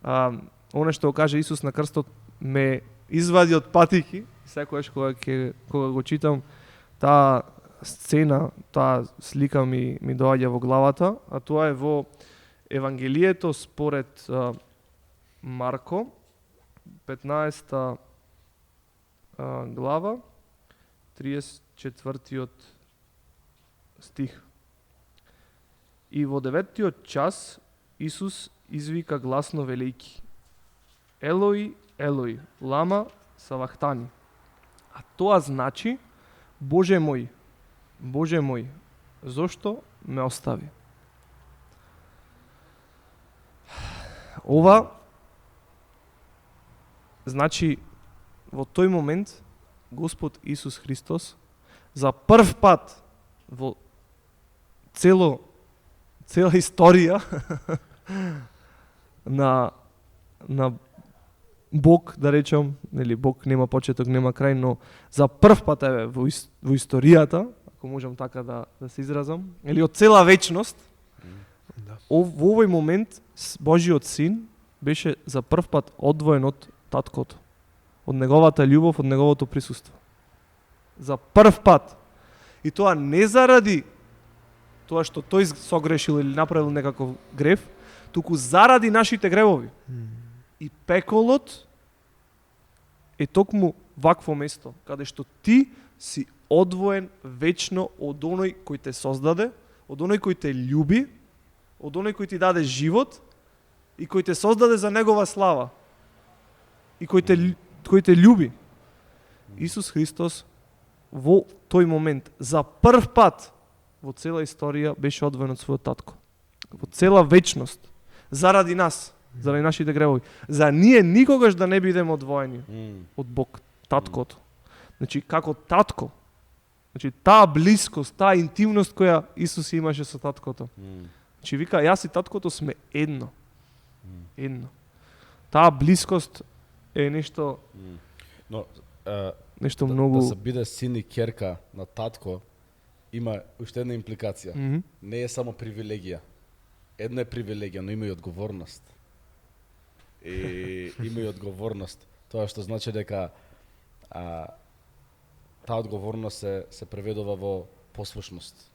оно што го каже Исус на крстот, ме извади од патики, секојаш кога го читам, таа сцена, таа слика ми доаѓа во главата, а тоа е во Евангелието според Марко, 15 глава, 34 стих. И во 9 час Исус извика гласно велејки: Елои, Елои, лама савахтани. А тоа значи: Боже мој, зошто ме остави? Ова значи во тој момент Господ Исус Христос за прв пат во цела историја на Бог, да речем, нели Бог нема почеток, нема крај, но за прв пат во историјата, ако можам така да се изразам, или од цела вечност, во овој момент Божиот син беше за прв пат одвоен од таткото, од неговата љубов, од неговото присуство. За прв пат. И тоа не заради тоа што тој согрешил или направил некаков грев, туку заради нашите гревови. И пеколот е токму вакво место, каде што ти си одвоен вечно од оној кој те создаде, од оној кој те љуби, од оној кој ти даде живот и кој те создаде за негова слава. И кој те љуби. Исус Христос во тој момент за прв пат во цела историја беше одвоен од својот татко. Во цела вечност. Заради нас, заради нашите гревови. За ние никогаш да не бидеме одвоени од Бог, таткото. Значи, како татко. Значи, таа блискост, таа интимност која Исус имаше со таткото. Значи, вика, јас и таткото сме едно. Едно. Таа блискост е нешто... Но, нешто многу... Да се биде син и ќерка на татко, има уште една импликација. Не е само привилегија. Една е привилегија, но има и одговорност. И има и одговорност. Тоа што значи дека таа одговорност се преведува во послушност.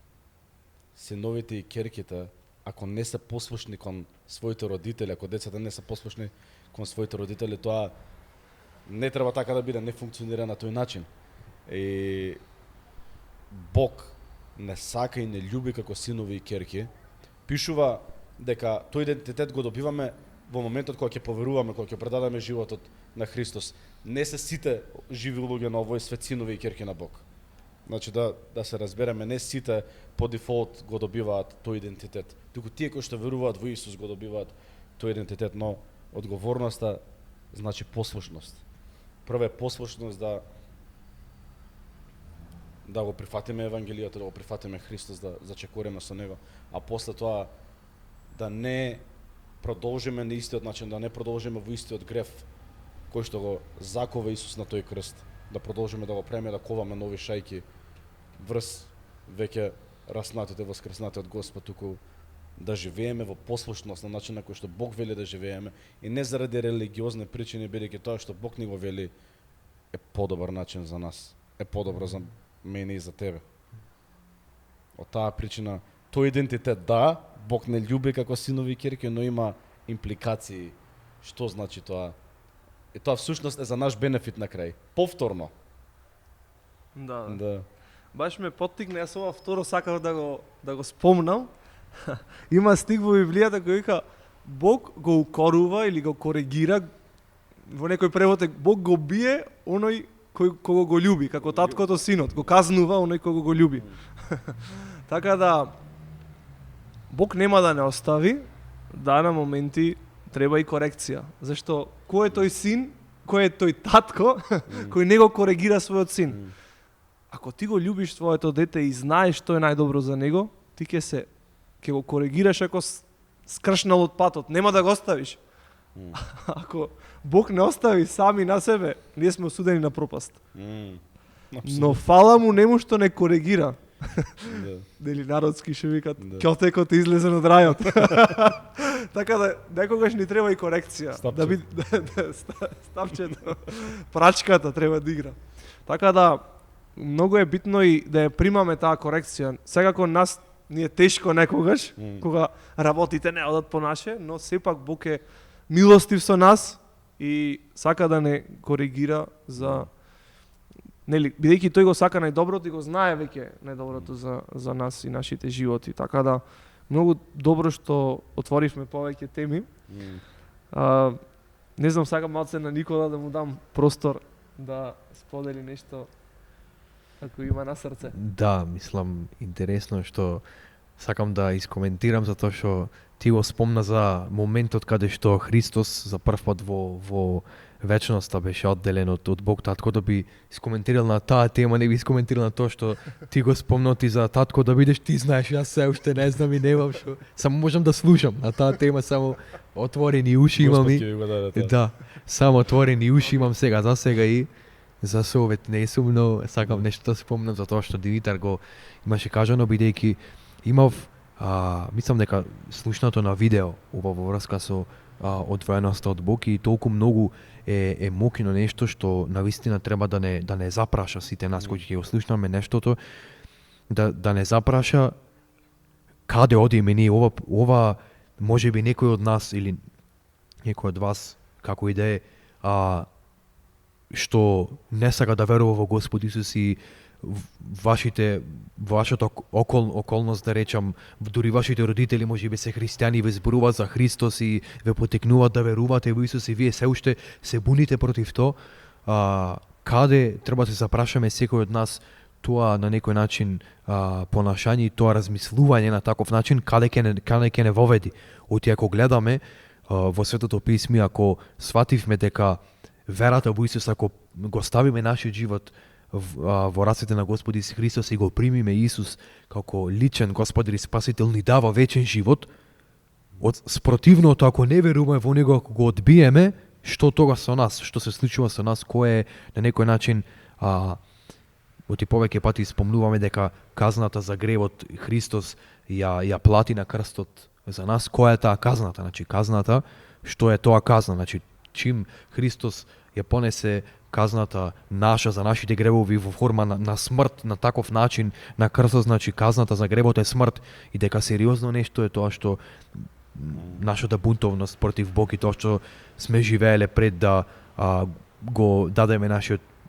Синовите и ќерките, ако не се послушни кон своите родители, ако децата не се послушни кон своите родители, тоа не треба така да биде, не функционира на тој начин. И Бог не сака и не љуби како синови и ќерки. Пишува дека тој идентитет го добиваме во моментот кога ќе поверуваме, кога ќе предадеме животот на Христос. Не се сите живи луѓе на овој свет синови и ќерки на Бог. Значи да се разбереме, не сите по дефолт го добиваат тој идентитет. Туку тие кои што веруваат во Исус го добиваат тој идентитет, но одговорноста значи послушност. Прво е послушност да го прифатиме Евангелијата, да го прифатиме Христос, да зачекориме со Него, а после тоа да не продолжиме на истиот начин, да не продолжиме во истиот грев кој што го закова Исус на тој крст, да продолжиме да го преме, да коваме нови шајки врз веќе раснатите, воскреснати од Господ, туку да живееме во послушност на начин на кој што Бог вели да живееме и не заради религиозни причини, бидејќи тоа што Бог ни го вели е подобар начин за нас, е подобро за мене и за тебе. Од таа причина, тој идентитет да, Бог не љуби како синови и ќерки, но има импликации. Што значи тоа? И тоа всушност е за наш бенефит на крај. Повторно. Да. Да. Баш ме поттикна, јас ова второ сакав да го спомнам, Има стих во Библијата кој вика Бог го укорува или го коригира, во некој превод е Бог го бие оној кој кого го љуби, како таткото синот, го казнува оној кого го љуби. Така да Бог нема да не остави, да на моменти треба и корекција. Зашто кој е тој син, кој е тој татко кој не го коригира својот син? Ако ти го љубиш своето дете и знаеш што е најдобро за него, ти ќе го коригираш ако скршнал од патот, нема да го оставиш. Ако Бог не остави сами на себе, ние сме осудени на пропаст. Но фала му нему што не коригира. Дели народски што викат, ќотекот излезе од рајот. Така да некогаш ни треба и корекција. Да би стапчето, прачката треба да игра. Така да многу е битно и да ја примаме таа корекција. Секако нас ни е тешко некогаш, кога работите не одат по наше, но сепак Бог е милостив со нас и сака да не коригира за нели, бидејќи тој го сака најдоброто и го знае веќе најдоброто за нас и нашите животи. Така да многу добро што отворивме повеќе теми. Не знам, сакам малце на Никола да му дам простор да сподели нешто ако има на срце. Да, мислам интересно што сакам да искоментирам затоа што ти го спомна за моментот каде што Христос за прв пат во вечноста беше одделен од Бог татко, да би искоментирал на таа тема, не би искоментирал на тоа што ти го спомна ти за татко, да бидеш ти знаеш, јас се уште не знам и немам што. Само можам да слушам на таа тема, само отворени уши имам и да, само отворени уши имам сега за сега и за совет не сум, но сакам нешто да спомнам за тоа што Димитар го имаше кажано, бидејќи имав мислам дека слушнато на видео ова во врска со одвоеноста од Бог и толку многу е мокино нешто што навистина треба да не запраша сите нас кои ќе го слушнаме нештото, да не запраша каде одиме ние. Ова можеби некој од нас или некој од вас, како и да е, што не сака да верува во Господ Исус и вашата околност, да речам, дури вашите родители можеби се христијани, ве зборуваат за Христос и ве потекнуваат да верувате во Исус и вие се уште се буните против тоа, каде треба да се запрашаме секој од нас тоа на некој начин понашање и тоа размислување на таков начин, каде ќе не воведи. Оти ако гледаме во Светото писмо, ако свативме дека верата во Исус, ако го ставиме нашиот живот во рацете на Господ Исус Христос и го примиме Исус како личен Господар и Спасител, ни дава вечен живот. Спротивното, ако не веруваме во Него, ако го одбиеме, што тога со нас, што се случува со нас, кој е на некој начин оти повеќе пати спомнуваме дека казната за гревот Христос ја плати на крстот за нас. Која е таа казната? Значи казната, што е тоа казна? Значи чим Христос ја понесе казната наша за нашите гревови во форма на смрт на таков начин на крстот, значи казната за гревот е смрт, и дека сериозно нешто е тоа што нашата бунтовност против Бог и тоа што сме живееле пред да го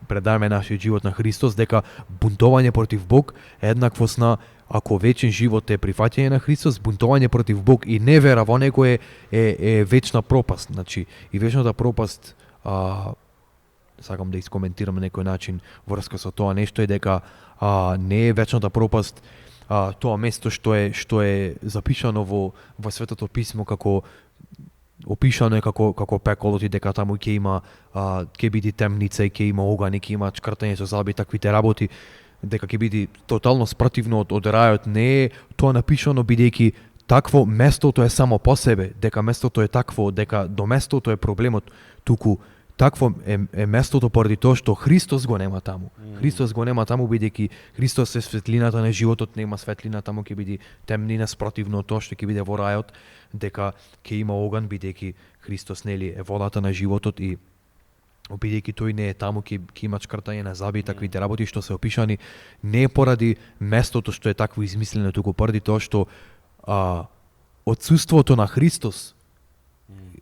предадеме нашиот живот на Христос, дека бунтовање против Бог е еднакво на ако вечен живот е прифаќање на Христос, бунтовање против Бог и невера во Него е вечна пропаст. Значи и вечната пропаст, сакам да искоментирам на некој начин врска со тоа нешто, е дека не е вечната пропаст тоа место што е запишано во Светото писмо, како опишано е како пеколот, и дека таму ќе има ќе биде темница и ќе има оган и ќе има чкртање со залби, таквите работи, дека ќе биде тотално спротивно од рајот. Не е тоа напишано бидејќи такво местото е само по себе, дека местото е такво, дека до местото е проблемот, туку такво е местото поради тоа што Христос го нема таму. Христос го нема таму бидејќи Христос е светлината на животот, нема светлина таму, ќе биде темнина спротивно тоа што ќе биде во рајот, дека ќе има оган бидејќи Христос нели е водата на животот, и бидејќи тој не е таму, ќе има чкртање на заби, таквите работи што се опишани, не е поради местото што е такво измислено, туку поради тоа што отсуството на Христос,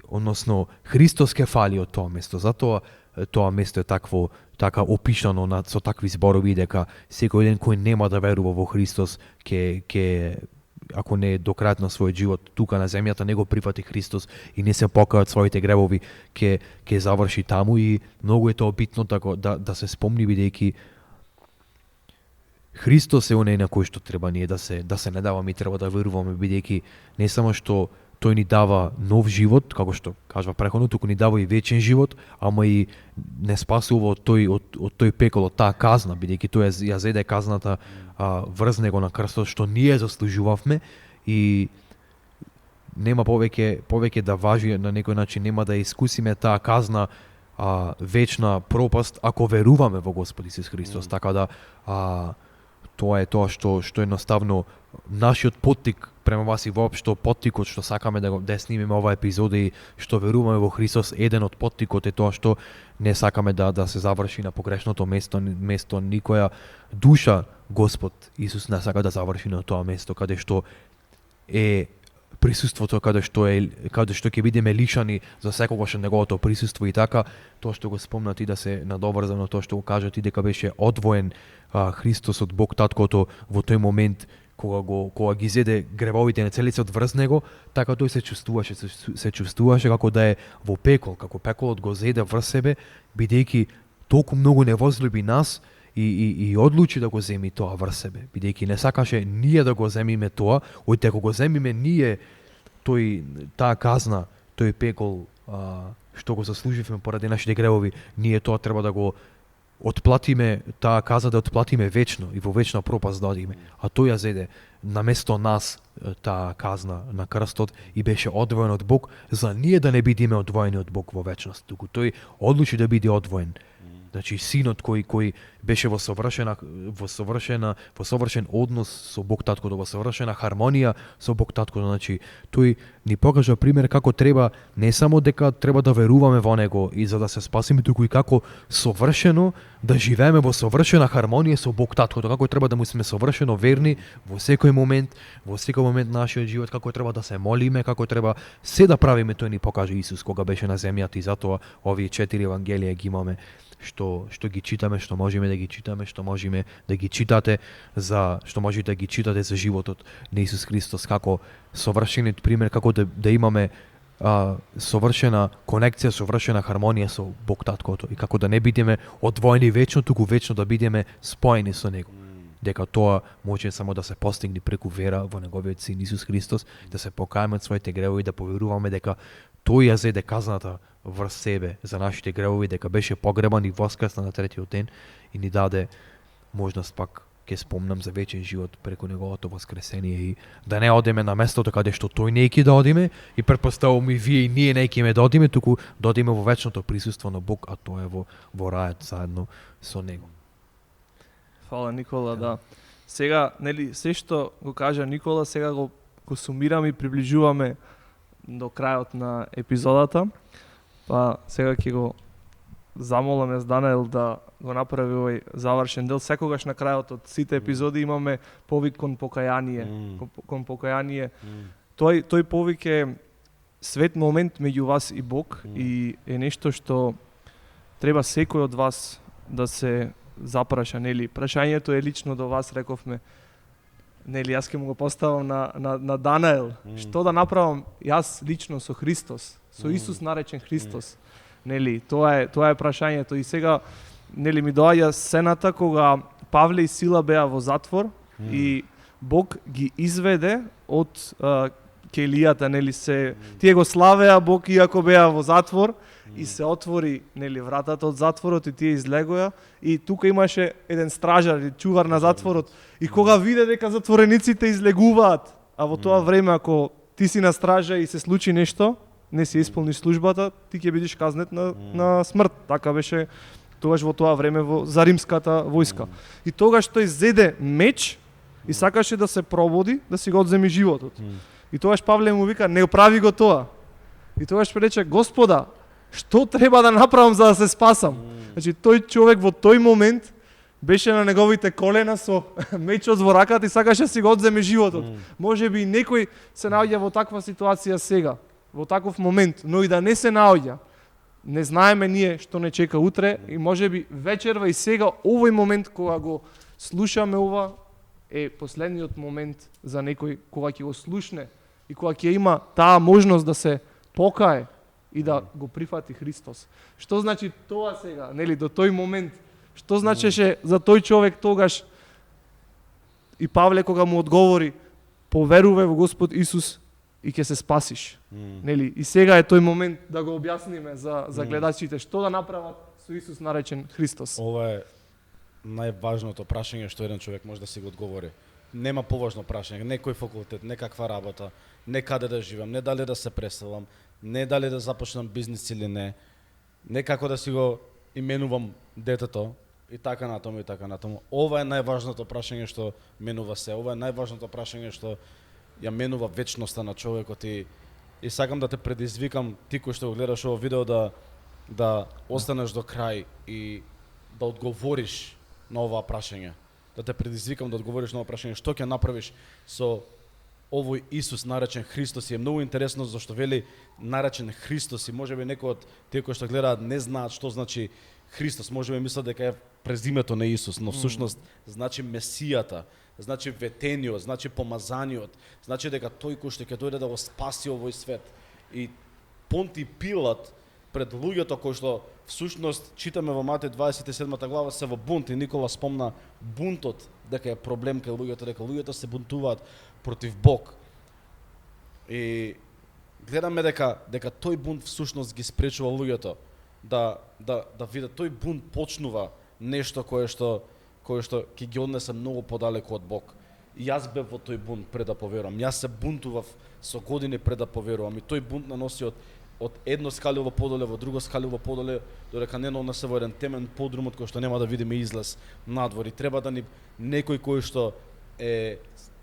односно Христос ке фали од тоа место. Затоа тоа место е така опишано со такви зборови, дека секој ден кој нема да верува во Христос ќе ако не до крајот на својот живот тука на земјата не го прифати Христос и не се покаја од своите гревови, ќе заврши таму. И многу е тоа битно да се спомни, бидејќи Христос е оној на кој што треба ние да се надаваме и треба да веруваме, бидејќи не само што тој ни дава нов живот, како што кажува преходно, туку ни дава и вечен живот, ама и не спасува од тој пекол, од таа казна, бидејќи тој ја зеде казната врз него на крстот, што ние заслужувавме, и нема повеќе да важи на некој начин, нема да искусиме таа казна, вечна пропаст, ако веруваме во Господ Исус Христос. Така да тоа е тоа што едноставно нашиот поттик према вас и воопшто поттикот што сакаме да снимиме оваа епизода и што веруваме во Христос, еден од поттикот е тоа што не сакаме да се заврши на погрешното место никоја душа. Господ Исус не сака да заврши на тоа место каде што е присуството, каде што ќе бидеме лишани за секогаш од неговото присуство. И така, тоа што го спомнати, да се надоврзам на тоа што го кажат и дека беше одвоен Христос од Бог Таткото во тој момент кога ги зеде гревовите на целицот врз него, така тој се чувствуваше како да е во пекол, како пеколот го зеде врз себе, бидејќи толку многу не возлюби нас и одлучи да го земи тоа врз себе, бидејќи не сакаше ние да го земиме тоа, оти ако го земиме ние таа казна, тој пекол што го заслуживме поради нашите гревови, ние тоа треба да го отплатиме, таа каза да отплатиме вечно и во вечна пропаст да одиме. А тој ја зеде наместо нас таа казна на крстот и беше одвоен од Бог, за ние да не бидиме одвоени од Бог во вечност, туку тој одлучи да биде одвоен. Значи синот кој беше во совршен однос со Бог Таткото, во совршена хармонија со Бог Таткото, значи тој ни покажа пример како треба, не само дека треба да веруваме во него и за да се спасиме, туку и како совршено да живееме во совршена хармонија со Бог Таткото, како треба да му сме совршено верни во секој момент на нашиот живот, како треба да се молиме, како треба се да правиме, тој ни покажа Исус кога беше на земјата. И затоа овие 4 евангелија ги имаме, што ги читаме, што можеме да ги читаме, што можеме да ги читате за животот на Исус Христос, како совршениот пример, како да имаме совршена конекција, совршена хармонија со Бог Таткото и како да не бидеме одвоени вечно, туку вечно да бидеме споени со него. Дека тоа може само да се постигне преку вера во неговиот син Исус Христос, да се покаеме од своите гревови, да поверуваме дека тој ја зеде казната врз себе за нашите гревови, дека беше погребан и воскресна на третиот ден и ни даде можност, пак ќе спомнам, за вечен живот преку неговото воскресение, и да не одиме на местото каде што тој не ќе да одиме, и претпоставувам и вие и ние не ќе да одиме, туку да одиме во вечното присуство на Бог, а тоа е во рајот заедно со него. Фала, Никола, да. Сега, нели, се што го кажа Никола, сега го сумираме и приближуваме до крајот на епизодата. Па сега ќе го замоламе с Данаел да го направи овој завршен дел. Секогаш на крајот од сите епизоди имаме повик кон покаяние. Тој повик е свет момент меѓу вас и Бог и е нешто што треба секој од вас да се запраша, нели? Прашањето е лично до вас, рековме. Нели, јас ќе му го поставам на Данаел. Што да направам јас лично со Христос, со Исус наречен Христос? Нели, тоа е прашањето. И сега, нели, ми доаѓа сцената кога Павле и Сила беа во затвор и Бог ги изведе од келијата, нели, тие го славеа Бог иако беа во затвор, и се отвори, нели, вратата од затворот и тие излегоа, и тука имаше еден стражар или чувар на затворот, и кога виде дека затворениците излегуваат, а во тоа време ако ти си на стража и се случи нешто, не си исполниш службата, ти ќе бидеш казнет на смрт. Така беше тогаш во тоа време за римската војска. И тогаш тој зеде меч и сакаше да се прободи, да си го одземи животот. И тогаш Павле му вика: не прави го тоа. И тогаш рече: Господа, што треба да направам за да се спасам? Значи тој човек во тој момент беше на неговите колена со мечот во раката и сакаше да си го одземе животот. Може би некој се наоѓа во таква ситуација сега, во таков момент, но и да не се наоѓа. Не знаеме ние што не чека утре, и може би вечерва и сега овој момент кога го слушаме ова е последниот момент за некој кога ќе го слушне и кога ќе има таа можност да се покае и да го прифати Христос. Што значи тоа сега, нели, до тој момент? Што значеше за тој човек тогаш? И Павле кога му одговори, поверувај во Господ Исус и ќе се спасиш. Нели? И сега е тој момент да го објасниме за гледачите што да направат со Исус наречен Христос. Ова е најважното прашање што еден човек може да си го одговори. Нема поважно прашање, не кој факултет, не каква работа, не каде да живеам, не дали да се преселам, не дали да започнам бизнис или не како да си го именувам детето и така натаму и така натаму. Ова е најважното прашање што менува се. Ова е најважното прашање што ја менува вечноста на човекот и сакам да те предизвикам ти кој што го гледаш ово видео да останеш до крај и да одговориш на ова прашање. Да те предизвикам да одговориш на ова прашање што ќе направиш со овој Исус наречен Христос. И е многу интересно зашто вели наречен Христос и можеби некои од тие кои што гледаат не знаат што значи Христос, можеби мислат дека е презимето на Исус, но всушност значи Месијата, значи ветениот, значи помазаниот, значи дека тој кој што ќе дојде да го спаси овој свет. И Понти Пилат пред луѓето кои што всушност читаме во Матеј 27 глава се во бунт и Никола спомна бунтот дека е проблем кај луѓето, дека луѓето се бунтуваат против Бог. И гледаме дека тој бунт всушност ги спречува луѓето да видат. Тој бунт почнува нешто кое што ќе ги однесе многу подалеку од Бог. И јас бев во тој бунт пред да поверувам. Јас се бунтував со години пред да поверувам и тој бунт наноси од едно скалило подоле во друго скалило подоле, додека не однесе во еден темен подрум од кој што нема да видиме излез надвор. И треба да ни некој кој што е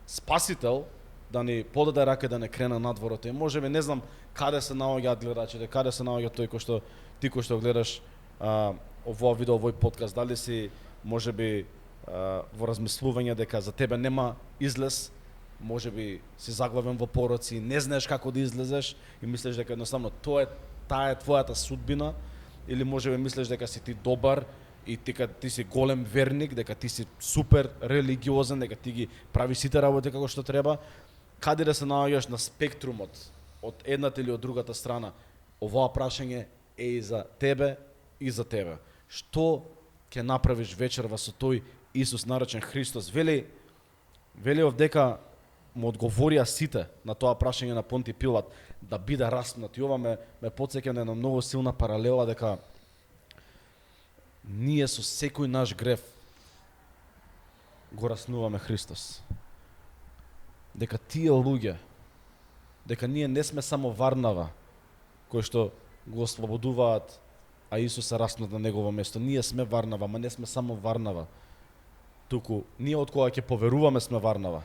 спасител да ни подаде рака да не крена надворот. И можеби не знам каде се наоѓаат гледачите, каде се наоѓа тој кој што ти кој што гледаш овој видео, овој подкаст, дали си можеби во размислување дека за тебе нема излез, можеби си заглавен во пороци, не знаеш како да излезеш и мислиш дека едноставно таа е твојата судбина, или можеби мислиш дека си ти добар и ти си голем верник, дека ти си супер религиозен, дека ти ги прави сите работи како што треба. Каде да се наоѓаш на спектрумот од едната или од другата страна, овоа прашање е и за тебе и за тебе. Што ќе направиш вечерва со тој Исус наречен Христос? Вели дека му одговорија сите на тоа прашање на Понти Пилат да биде распнат. И ова ме потсеќа на една многу силна паралела дека ние со секој наш грев го раснуваме Христос. Дека тие луѓе, дека ние не сме само Варнава кои што го ослободуваат, а Исус се распнат на негово место. Ние сме Варнава, ма не сме само Варнава. Туку ние од кога ќе поверуваме сме Варнава.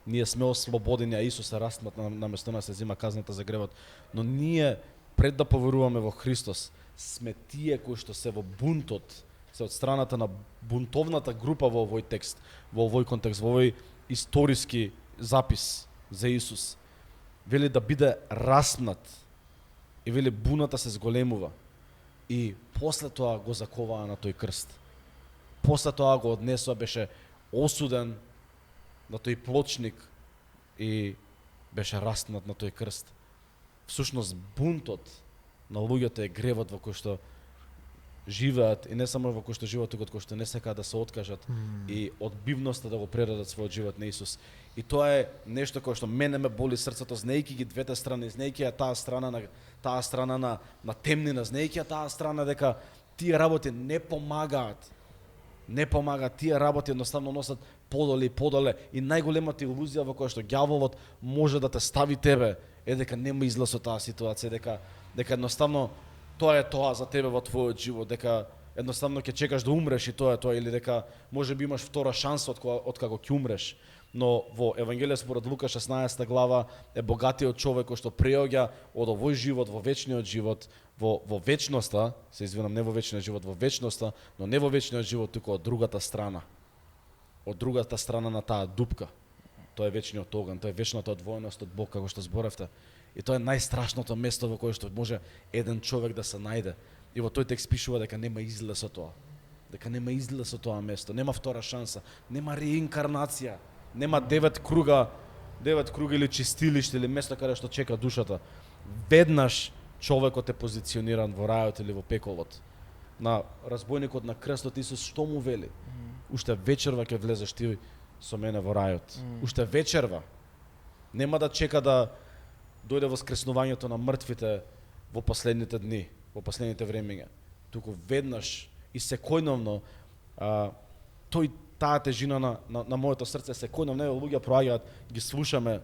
Ние сме ослободени, а Исус се распнат на место на се зема казната за гревот. Но ние пред да поверуваме во Христос сме тие кои што се во бунтот, се од страната на бунтовната група во овој текст, во овој контекст, во овој историски запис за Исус. Вели да биде распнат и вели буната се зголемува. И после тоа го заковаа на тој крст. После тоа го однесоа, беше осуден на тој плочник и беше распнат на тој крст. Всушност бунтот на луѓето е гревот во кој што живеат и не само во кој што живеат, туку од кој што не сакаат да се откажат и одбивноста да го предадат својот живот на Исус. И тоа е нешто кое што мене ме боли срцето, знаејќи ги двете страни, знаејќи ја таа страна на темнина, знаејќи ја таа страна дека тие работи не помагаат. Не помагаат, тие работи едноставно носат подоле и подоле и најголемата илузија во која што ѓаволот може да те стави тебе е дека нема излез од таа ситуација, дека едноставно тоа е тоа за тебе во твојот живот, дека едноставно ќе чекаш да умреш и тоа е тоа, или дека можеби имаш втора шанса од како ќе умреш. Но во Евангелие според Лука 16 глава е богатиот човек кој што преоѓа од овој живот во вечниот живот, во вечноста, се извинам, не во вечниот живот, во вечноста, но не во вечниот живот, туку од другата страна. Од другата страна на таа дупка. Тоа е вечниот оган, тоа е вечната одвоеност од Бог, како што зборевте. И тоа е најстрашното место во кое што може еден човек да се најде. И во тој текст пишува дека нема излез од тоа. Дека нема излез од тоа место, нема втора шанса, нема реинкарнација. Нема 9 круга или чистилиште или место каде што чека душата. Веднаш човекот е позициониран во рајот или во пеколот. На разбойникот на крстот Исус што му вели? Уште вечерва ќе влезеш ти со мене во рајот. Уште вечерва. Нема да чека да дојде воскреснувањето на мртвите во последните дни, во последните времиња. Туку веднаш и секојдневно таа тежина на моето срце секојдневно луѓе проаѓаат, ги слушаме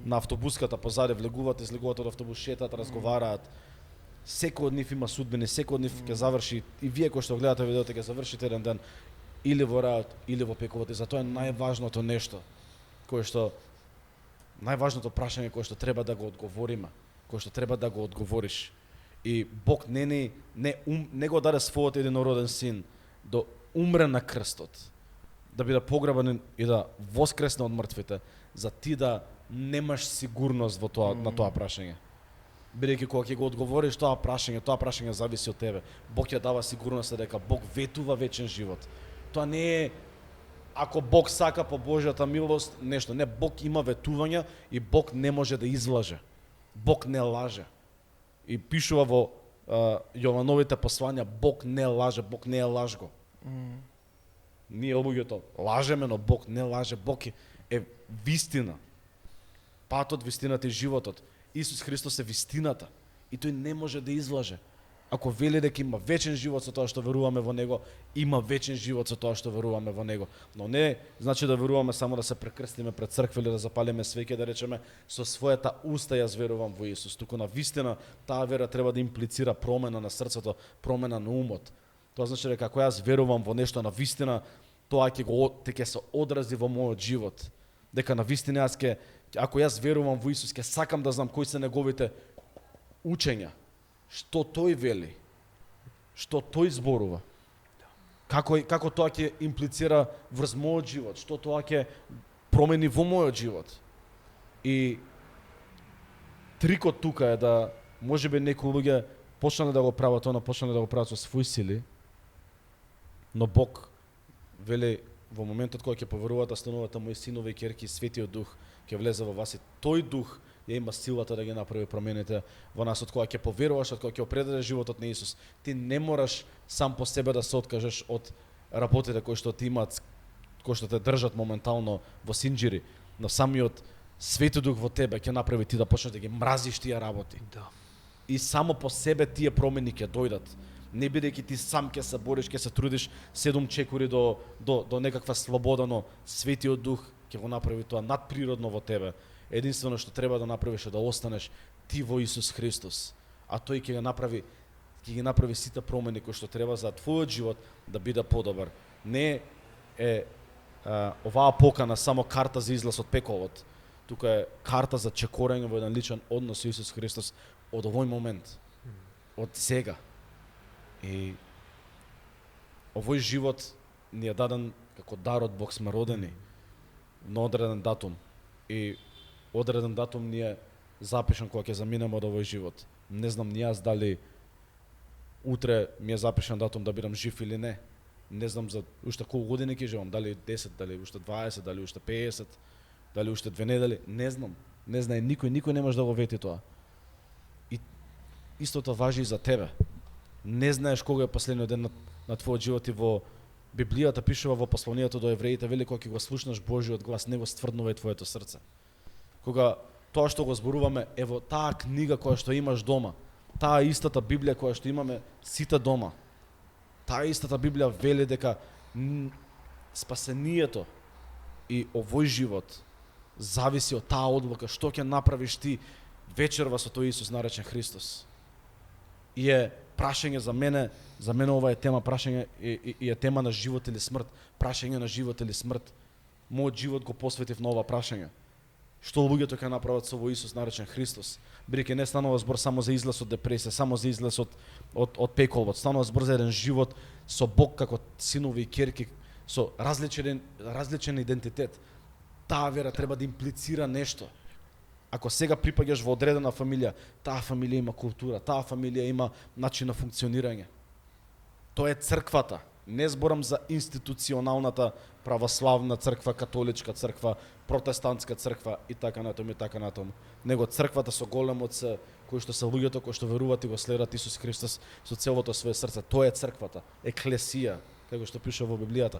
на автобуската позади, влегуваат, излегуваат од автобус, шетаат, разговараат. Секој од нив има судбини, секој од нив ќе заврши, и вие кои што гледате видеото ќе завршите еден ден или во рајот или во пеколот. И затоа е најважното нешто кое што најважното прашање кое што треба да го одговориме, кое што треба да го одговориш. И Бог не го даде својот единороден син да умре на крстот, да биде погребан и да воскресне од мртвите, за ти да немаш сигурност во тоа на тоа прашање. Бидејќи кога ќе го одговориш тоа прашање зависи од тебе. Бог ќе дава сигурност дека Бог ветува вечен живот. Тоа не е ако Бог сака по Божјата милост нешто. Не, Бог има ветувања и Бог не може да излаже. Бог не лаже. И пишува во Јовановите послања, Бог не лаже, Бог не е лажго. Ние луѓето лажеме, но Бог не лаже. Бог е вистина. Патот, вистината и животот. Исус Христос е вистината и тој не може да излаже. Ако вели дека има вечен живот со тоа што веруваме во него, има вечен живот со тоа што веруваме во него. Но не значи да веруваме само да се прекрстиме пред црква или да запалиме свеќе, да речеме со својата уста јас верувам во Исус. Туку на вистина таа вера треба да имплицира промена на срцето, промена на умот. Тоа значи дека ако јас верувам во нешто на вистина, тоа ќе се одрази во мојот живот. Дека на вистина ако јас верувам во Исус, ќе сакам да знам кои се неговите учења, што тој вели, што тој зборува, како тоа ќе имплицира врз мојот живот, што тоа ќе промени во мојот живот. И трикот тука е да можеби некои луѓе почнале да го прават тоа, почнале да го прават со своји сили, но Бог вели во моментот кога ќе поверуваат да стануваат мои синови и ќерки, Светиот Дух ќе влезе во вас и тој Дух ја има силата да ги направи промените во нас. Од кога ќе поверуваш, од кога ќе определиш животот на Исус, ти не мораш сам по себе да се откажеш од работите кои што ти имаат, кои што те држат моментално во синџири, но самиот Свети Дух во тебе ќе направи ти да почнеш да ги мразиш тие работи. Да. И само по себе тие промени ќе дојдат. Не бидејќи ти сам ќе се бориш, ќе се трудиш 7 чекори до некаква слобода, но Светиот Дух ќе го направи тоа надприродно во тебе. Единствено што треба да направиш е да останеш ти во Исус Христос, а тој ќе ги направи сите промени кои што треба за твојот живот да биде подобар. Не е оваа покана само карта за излаз од пеколот. Тука е карта за чекорање во еден личен однос со Исус Христос од овој момент, од сега. И овој живот ни е даден како дар од Бог, сме родени на одреден датум. И одреден датум ни е запишан кога ќе заминеме од овој живот. Не знам ни јас дали утре ми е запишан датум да бидам жив или не. Не знам за уште колку години ќе живеам, дали 10, дали уште 20, дали уште 50, дали уште 2 недели, не знам. Не знае никој не може да го вети тоа. И истото важи и за тебе. Не знаеш кога е последниот ден на твојот живот, и во Библијата пишува во посланието до евреите, вели кога ќе го слушнеш Божиот глас, не го стврднувај твоето срце. Кога тоа што го зборуваме е во таа книга која што имаш дома, таа истата Библија која што имаме сите дома, таа истата Библија вели дека спасението и овој живот зависи од таа одлука што ќе направиш ти вечерва со тој Исус наречен Христос. И е прашање за мене ова е тема прашање и е тема на живот или смрт, прашање на живот или смрт. Мојот живот го посветив на ова прашање. Што луѓето ќе направат со овој Исус наречен Христос? Бидејќи не станува збор само за излез од депресија, само за излез од пеколот, станува збор за еден живот со Бог како синови и ќерки, со различен идентитет. Таа вера треба да имплицира нешто. Ако сега припаѓаш во одредена фамилија, таа фамилија има култура, таа фамилија има начин на функционирање. Тоа е црквата. Не зборам за институционалната православна црква, католичка црква, протестантска црква и така натаму. Него црквата со големо Ц, кои што се луѓето кои што веруваат и го следат Исус Христос со целото свое срце. Тоа е црквата, еклесија, како што пише во Библијата.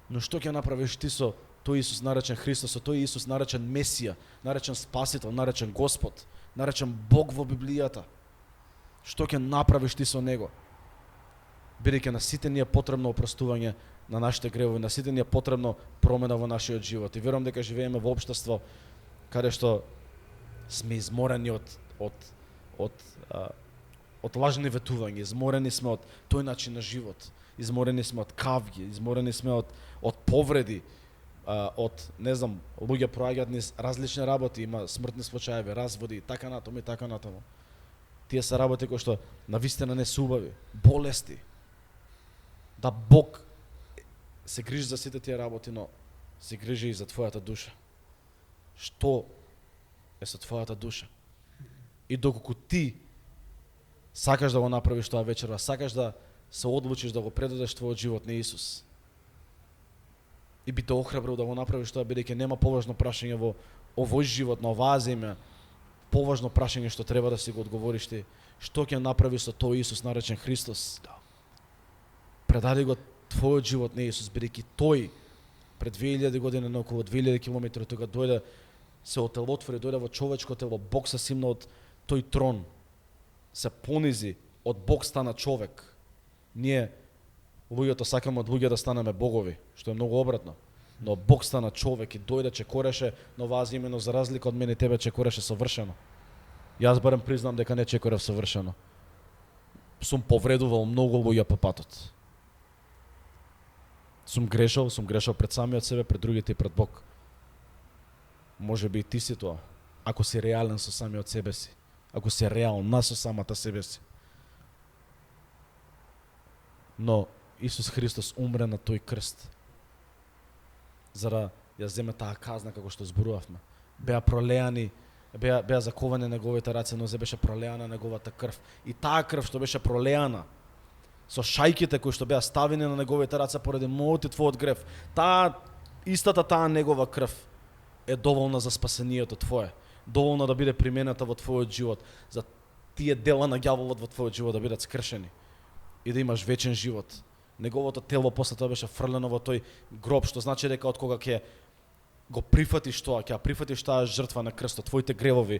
Но што ќе направиш ти со тој Исус наречен Христос, со тој Исус наречен Месија, наречен Спасител, наречен Господ, наречен Бог во Библијата? Што ќе направиш ти со него? Бидејќи на сите ни е потребно опростување на нашите гревови, на сите ни е потребно промена во нашиот живот. И верувам дека живееме во општество каде што сме изморени од лажни ветувања, изморени сме од тој начин на живот, изморени сме од кавги, изморени сме од повреди, од, не знам, луѓе проаѓаат низ различни работи, има смртни случаеви, разводи, така натаму. Тие се работи кои што навистина не се убави, болести. Да Бог се грижи за сите тие работи, но се грижи и за твојата душа. Што е со твојата душа? И доколку ти сакаш да го направиш тоа вечерва, сакаш да се одлучиш да го предадеш твојот живот на Исус, и би те охрабрил да го направиш тоа, бидејќи нема поважно прашање во овој живот, на оваа земја, поважно прашање што треба да си го одговориш ти, што ќе направи со тој Исус наречен Христос? Предади го твојот живот на Исус, бидејќи тој пред 2000 години на околу 2000 километри тога дојде, се отелотвори, дојде во човечко тело, Бог се симна од тој трон, се понизи, од Бог стана човек. Ние луѓето сакаме од луѓе да станеме богови, што е многу обратно. Но Бог стана човек и дојде чекореше, но оваа имено за разлика од мене и тебе чекореше совршено. Јас барем признам дека не чекорев совршено. Сум повредувал многу луѓе по патот. Сум грешал пред самиот себе, пред другите и пред Бог. Може би и ти си тоа, ако си реален со самиот себе си, ако си реална со самата себе си. Но Исус Христос умре на тој крст, за да ја земе таа казна како што зборувавме. Беа пролеани, беа заковани неговите раце, но беше пролеана неговата крв. И таа крв што беше пролеана, со шајките кои што беа ставени на неговите раце поради мојот и твојот грев, истата таа негова крв е доволна за спасението твое, доволна да биде примената во твојот живот, за тие дела на ѓаволот во твојот живот да бидат скршени и да имаш вечен живот. Неговото тело после тоа беше фрлено во тој гроб, што значи дека од кога ќе го прифатиш тоа, ќе прифатиш таа жртва на крстот, твоите гревови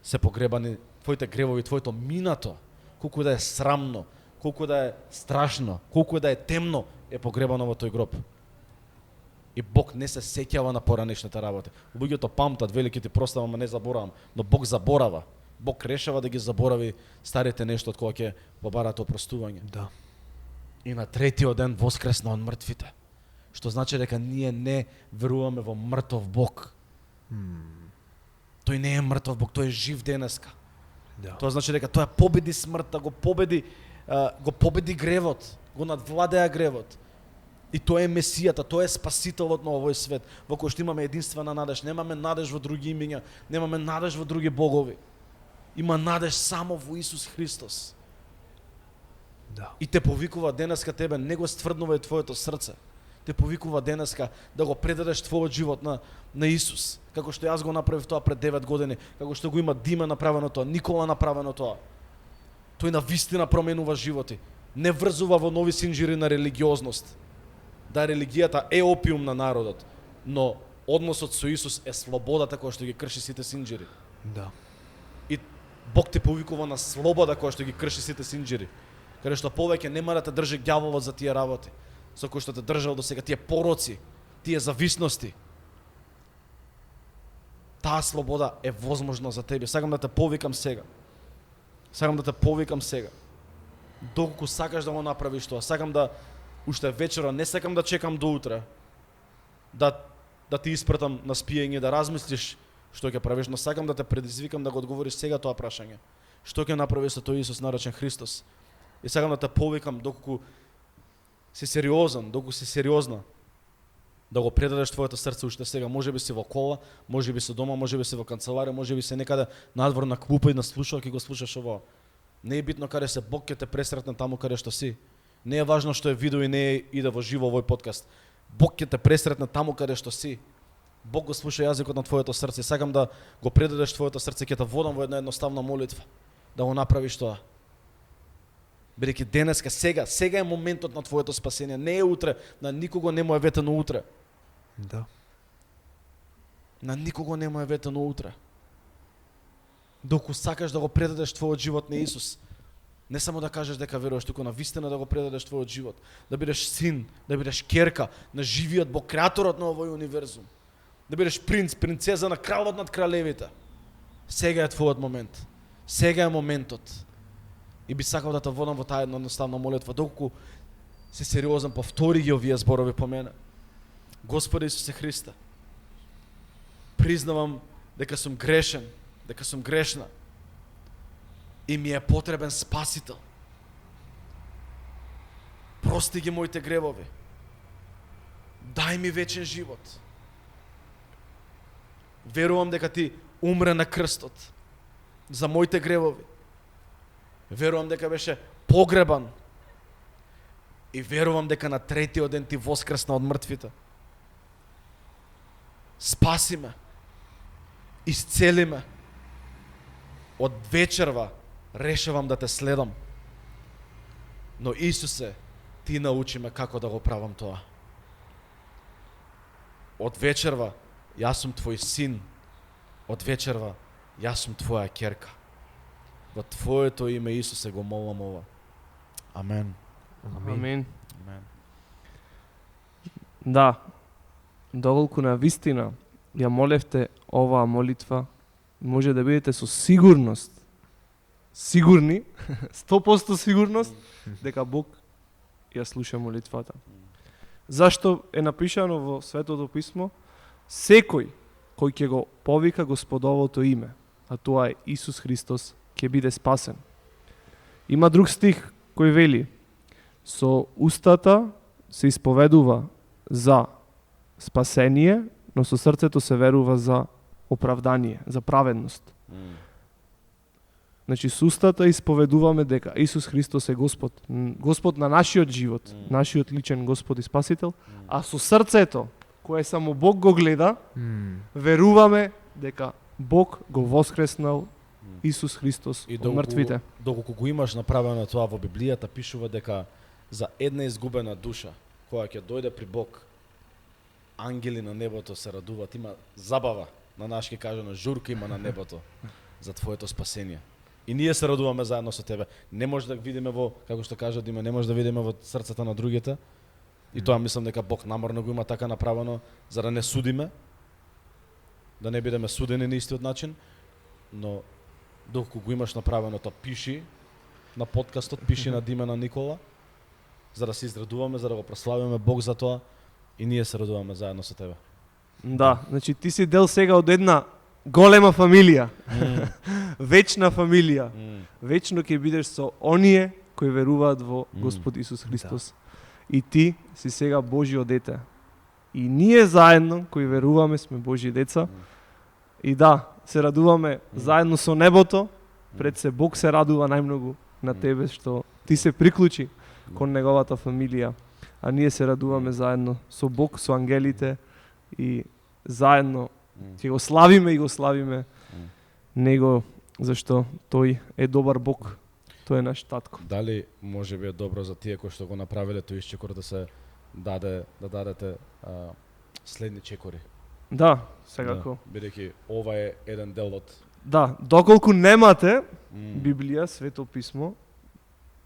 се погребани, твоите гревови, твоето минато, колку да е срамно, колку да е страшно, колку да е темно, е погребано во тој гроб. И Бог не се сеќава на поранешните работи. Луѓето памтат, великите прослава, ама не заборавам, но Бог заборава. Бог решава да ги заборави старите нешто од кога ќе побараат опростување. Да. И на третиот ден воскресна од мртвите. Што значи дека ние не веруваме во мртов Бог. Тој не е мртов Бог, тој е жив денеска. Да. Тоа значи дека тоа победи смртта, го победи гревот, го надвладеа гревот. И тоа е Месијата, тоа е Спасителот на овој свет, во кој што имаме единствена надеж. Немаме надеж во други имиња, немаме надеж во други богови. Има надеж само во Исус Христос. Да. И те повикува денеска тебе, не го стврднувај твоето срце. Те повикува денеска да го предадеш твојот живот на Исус. Како што јас го направив тоа пред 9 години, како што го има Дима направено тоа, Никола направено тоа. Тој на вистина променува животи. Не врзува во нови синџири на религиозност. Да, религијата е опиум на народот, но односот со Исус е слободата која што ги крши сите синџири. Да. И Бог те повикува на слобода која што ги крши сите синџири. Каде што повеќе нема да те држи ѓаволот за тие работи, со кои што те држал до сега, тие пороци, тие зависности. Таа слобода е возможна за тебе. Сакам да те повикам сега. Доколку сакаш да го направиш тоа, сакам да уште вечера, не сакам да чекам до утре, да ти испратам на спиење, да размислиш што ќе правиш, но сакам да те предизвикам да го одговориш сега тоа прашање. Што ќе направиш со тој Исус наречен Христос? И сакам да те повикам, доколку си сериозен, доколку си сериозна, да го предадеш твоето срце уште сега. Може би си во кола, може би си дома, може би си во канцеларија, може би си некаде надвор на клупа и на слушалки го слушаш ово. Не е битно каде се, Бог ќе те пресретне таму каде што си. Не е важно што е видео и не е иде во живо овој подкаст. Бог ќе те пресретне таму каде што си. Бог го слуша јазикот на твоето срце. Сакам да го предадеш твоето срце, ќе те водам во една едноставна молитва. Да го направиш тоа. Бидејќи денеска, сега е моментот на твоето спасение. Не е утре, на никого не му е ветено утре. Да. На никого не му е ветено утре. Доку сакаш да го предадеш твојот живот на Исус, не само да кажеш дека веруваш, туку на вистина да го предадеш твојот живот, да бидеш син, да бидеш керка на живиот Бог, креаторот на овој универзум, да бидеш принц, принцеза на кралот над кралевите. Сега е твојот момент. Сега е моментот. И би сакал да те водам во таа едноставна молитва, доколку се сериозен, повтори ги овие зборови по мене. Господи Исусе Христе, признавам дека сум грешен, дека сум грешна и ми е потребен спасител. Прости ги моите гревови. Дај ми вечен живот. Верувам дека ти умре на крстот за моите гревови. Верувам дека беше погребан и верувам дека на третиот ден ти воскресна од мртвите. Спаси ме. Исцели ме. Од вечерва решавам да те следам. Но Исусе, ти научи ме како да го правам тоа. Од вечерва јас сум твој син. Од вечерва јас сум твоја керка. Во твоето име Исусе го молам ова. Амен. Амин. Амен. Да, доколку на вистина ја молевте оваа молитва, може да бидете со сигурност, сигурни, 100% сигурност, дека Бог ја слуша молитвата. Зашто е напишано во Светото Писмо? Секој кој ќе го повика Господовото име, а тоа е Исус Христос, ќе биде спасен. Има друг стих кој вели: со устата се исповедува за спасение, но со срцето се верува за оправдание, за праведност. Значи, со устата исповедуваме дека Исус Христос е Господ, Господ на нашиот живот, нашиот личен Господ и Спасител, а со срцето, кое само Бог го гледа, веруваме дека Бог го воскреснал Исус Христос од мртвите. Доколку го имаш направено тоа во Библијата, пишува дека за една изгубена душа, која ќе дојде при Бог, ангели на небото се радуваат, има забава, на нашки кажано, журка има на небото за твоето спасение. И ние се радуваме заедно со тебе. Не може да видиме во, како што кажа Дима, не може да видиме во срцата на другите. И тоа мислам дека Бог намерно го има така направено, за да не судиме, да не бидеме судени на истиот начин, но доколку го имаш направено, тоа пиши на подкастот, пиши на Дима, на Никола, за да се израдуваме, за да го прославиме Бог за тоа и ние се радуваме заедно со тебе. Да, значи ти си дел сега од една голема фамилија, вечна фамилија. Вечно ќе бидеш со оние кои веруваат во Господ Исус Христос. И ти си сега Божјо дете. И ние заедно, кои веруваме, сме Божји деца. И да, се радуваме заедно со небото, пред се Бог се радува најмногу на тебе што ти се приклучи кон неговата фамилија. А ние се радуваме заедно со Бог, со ангелите и заедно ќе го славиме и го славиме него, зашто тој е добар Бог. Тој е наш татко. Дали може би е добро за тие кои што го направиле тој исчекор да се дадете следни чекори? Да, секако. Да, бидејќи ова е еден дел од... Да, доколку немате Библија, Свето писмо,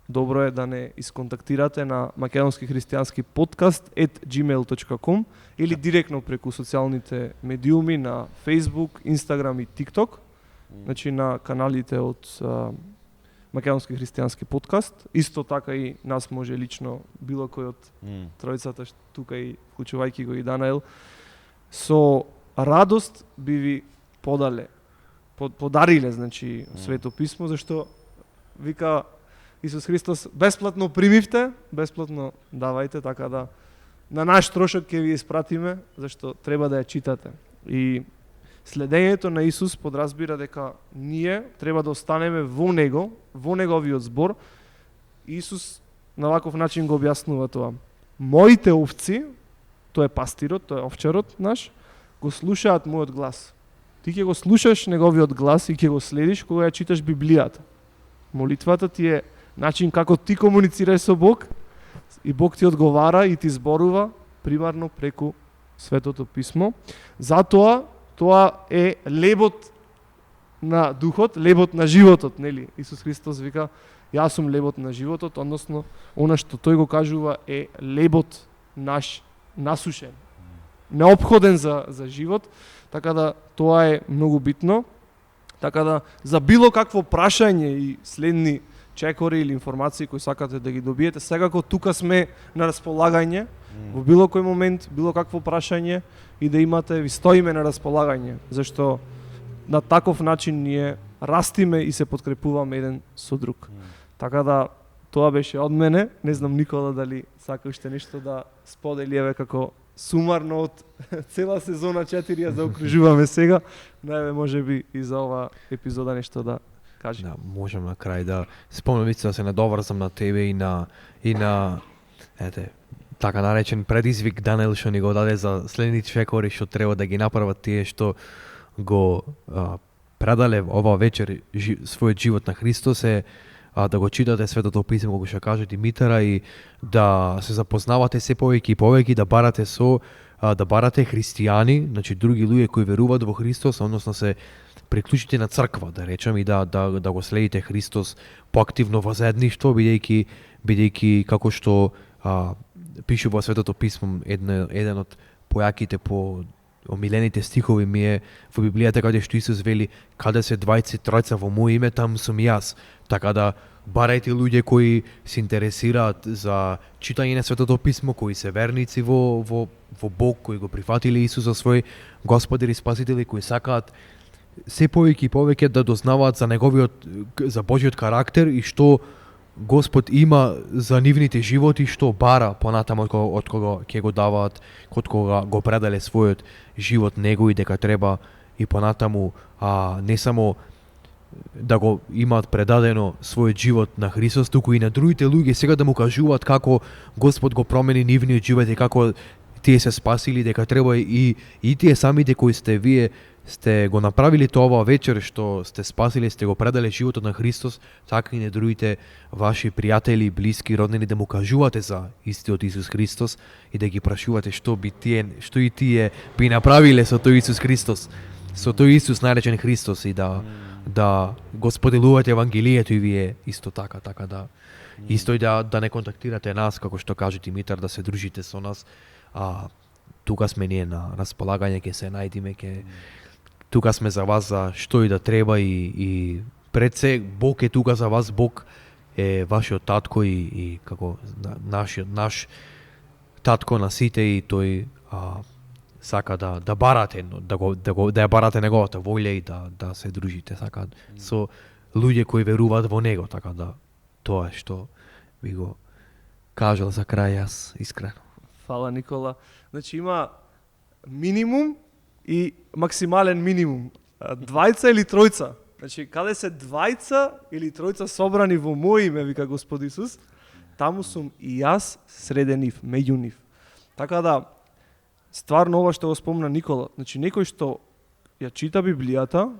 добро е да не исконтактирате на македонски христијански подкаст @gmail.com или директно преку социјалните медиуми на Facebook, Instagram и TikTok. Значи на каналите од македонски христијански подкаст. Исто така и нас може лично било кој од тројцата тука и вклучувајќи го и Данаел, со радост би ви подариле, значи, Свето писмо, зашто вика Исус Христос, бесплатно примивте, бесплатно давајте, така да на наш трошок ќе ви испратиме, зашто треба да ја читате. И следењето на Исус подразбира дека ние треба да останеме во Него, во Неговиот збор. Исус на ваков начин го објаснува тоа. Моите овци, тоа е пастирот, тоа е овчарот наш, го слушаат мојот глас. Ти ќе го слушаш неговиот глас и ќе го следиш кога ја читаш Библијата. Молитвата ти е начин како ти комуницираш со Бог и Бог ти одговара и ти зборува примарно преку Светото Писмо. Затоа тоа е лебот на духот, лебот на животот, нели? Исус Христос вика: јас сум лебот на животот, односно она што тој го кажува е лебот наш насушен, неопходен за живот, така да тоа е многу битно. Така да за било какво прашање и следни чекори или информации кои сакате да ги добиете, секако тука сме на располагање во било кој момент, било какво прашање и да имате, ви стоиме на располагање, зашто на таков начин ние растиме и се подкрепуваме еден со друг. Така да тоа беше од мене. Не знам Никола дали сака уште нешто да сподели, еве како сумарно од цела сезона 4 ја заокружуваме сега. Најве можеби и за ова епизода нешто да кажи. Да, можам на крај да спомнам вица да се надоврзам на тебе и на така наречен предизвик Даниел што ни го даде за следни чекори што треба да ги направат тие што го предале ова вечер својот живот на Христос е да го читате Светото Писмо, како што кажа Димитара, и да се запознавате се повеќе и повеќе, да барате христијани, значи други луѓе кои веруваат во Христос, односно се приклучите на црква, да речем, и да го следите Христос поактивно во заедништво, бидејќи како што пише во Светото Писмо, еден од појаките по омилените стихови ми е во Библијата каде што Исус вели: каде се двајца тројца во моје име, таму сум јас. Така да барајте луѓе кои се интересираат за читање на Светото Писмо, кои се верници во Бог, кои го прифатиле Исус за свој Господар и Спасител, и кои сакаат се повеќе и повеќе да дознаваат за за Божиот карактер и што Господ има за нивните животи, што бара понатаму од кога ќе го даваат, од кога го предале својот живот него, и дека треба и понатаму не само да го имаат предадено својот живот на Христос, туку и на другите луѓе сега да му кажуваат како Господ го промени нивниот живот и како тие се спасили, дека треба и тие самите кои сте го направили тоа вечер, што сте спасили, сте го предале животот на Христос, така и на другите ваши пријатели, блиски, роднини, да му кажувате за истиот Исус Христос и да ги прашувате што и тие би направиле со тој Исус Христос, со тој Исус наречен Христос, и да го споделувате Евангелието и вие исто така да исто и да не контактирате нас, како што каже Димитар, да се дружите со нас. Тука сме ние на располагање, ќе се најдиме, тука сме за вас за што и да треба, и пред се Бог е тука за вас. Бог е вашиот татко и како наш татко на сите, и тој сака да барате, да ја барате неговата волја и да се дружите сака со луѓе кои веруваат во него, така да тоа е што би го кажал за крај јас искрено. Фала, Никола. Значи има минимум и максимален минимум. Двајца или тројца. Значи каде се двајца или тројца собрани во моје име, вика Господ Исус, таму сум и јас среде нив, меѓу нив. Така да стварно ова што го спомна Никола, значи некој што ја чита Библијата,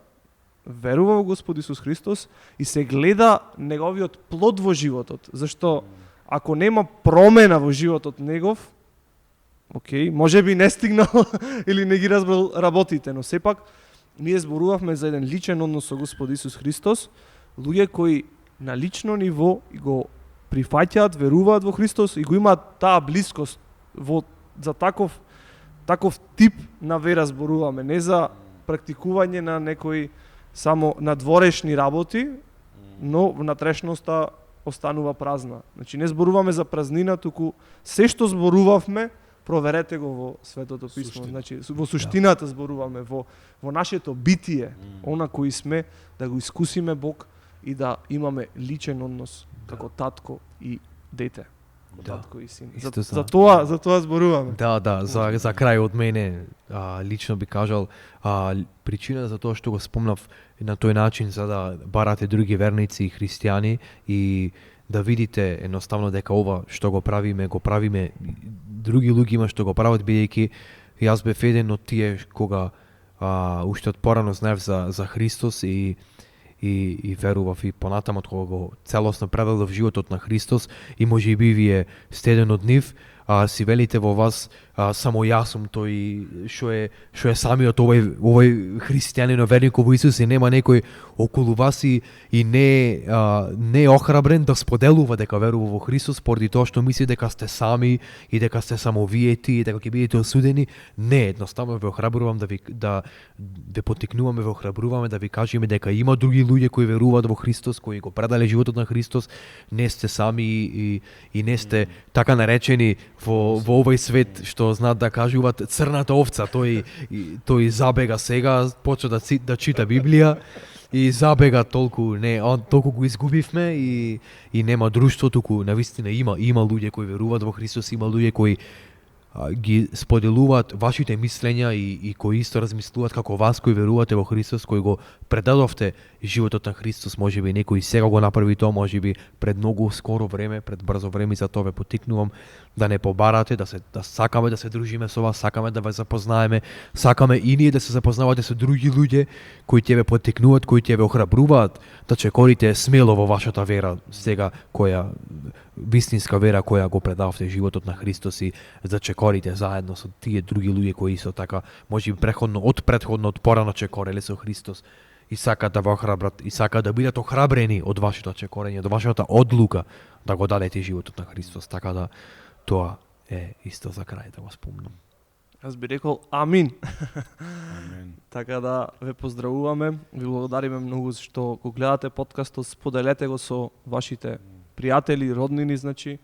верува во Господ Исус Христос и се гледа неговиот плод во животот, зашто ако нема промена во животот негов, окей, може би не стигнал или не ги разбрал работите, но сепак ние зборувавме за еден личен однос со Господ Исус Христос, луѓе кои на лично ниво го прифаќаат, веруваат во Христос и го имаат таа блискост за таков тип на вера зборуваме, не за практикување на некои само надворешни работи, но внатрешноста останува празна. Значи не зборуваме за празнина, туку се што зборувавме, проверете го во Светото Писмо. Значи во суштината зборуваме, во нашето битие, она кои сме, да го искусиме Бог и да имаме личен однос како татко и дете. Татко и син. За тоа зборуваме. За крај од мене лично би кажал причина за тоа што го спомнав на тој начин, за да барате други верници и христијани и да видите едноставно дека ова што го правиме други луѓе има што го прават, бидејќи јас бев еден од тие кога уште од порано знаев за Христос и верував и понатаму кога го целосно предадов животот на Христос, и можеби вие сте еден од нив, си велите во вас само јас сум тој што е самиот овој христијанин верник во Исус, и нема некој околу вас и не е охрабрен да споделува дека верува во Христос поради тоа што мисли дека сте сами и дека сте само виети и дека ќе бидете осудени. Не, едноставно ве охрабрувам да ве поттикнуваме, ве охрабруваме да ви кажеме дека има други луѓе кои веруваат во Христос, кои го предале животот на Христос. Не сте сами и не сте така наречени во овој свет што знаат да кажуваат црната овца. Тој забега сега, почна да чита Библија и забега толку го изгубивме и нема друштво, туку навистина има луѓе кои веруваат во Христос, има луѓе кои ги споделуваат вашите мислења и кои исто размислуваат како вас, кои верувате во Христос, кои го предадовте животот на Христос. Можеби некој сега го направи тоа, можеби пред многу скоро време, пред брзо време, за тоа ве поттикнувам да не побарате, да сакаме да се дружиме со вас, сакаме да ве запознаеме, сакаме и ние да се запознавате со други луѓе кои ќе ве поттикнуваат, кои ќе ве охрабруваат да чекорите смело во вашата вера, сега која вистинска вера која го предавте животот на Христос, и да чекорите заедно со тие други луѓе кои со така можеби предходно порано чекореле со Христос и сакаат да ве охрабрат и сакаат да бидат охрабрени од вашето чекорење, од вашата одлука да го дадете животот на Христос. Така да тоа е исто за крај да го спомнам. Јас би рекол амин. Амен. Така да ве поздравуваме, ви благодариме многу што го гледате подкастот, споделете го со вашите пријатели, роднини, значи.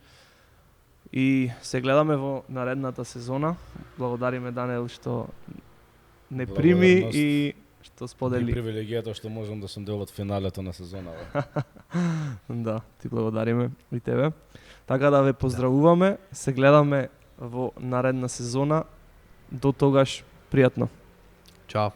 И се гледаме во наредната сезона. Благодариме Даниел што не прими Благодарност. и што сподели. И привилегијата што можам да сум дел од финалето на сезонава. Да, ти благодариме и тебе. Така да ве поздравуваме, се гледаме во наредна сезона. До тогаш, пријатно. Чао.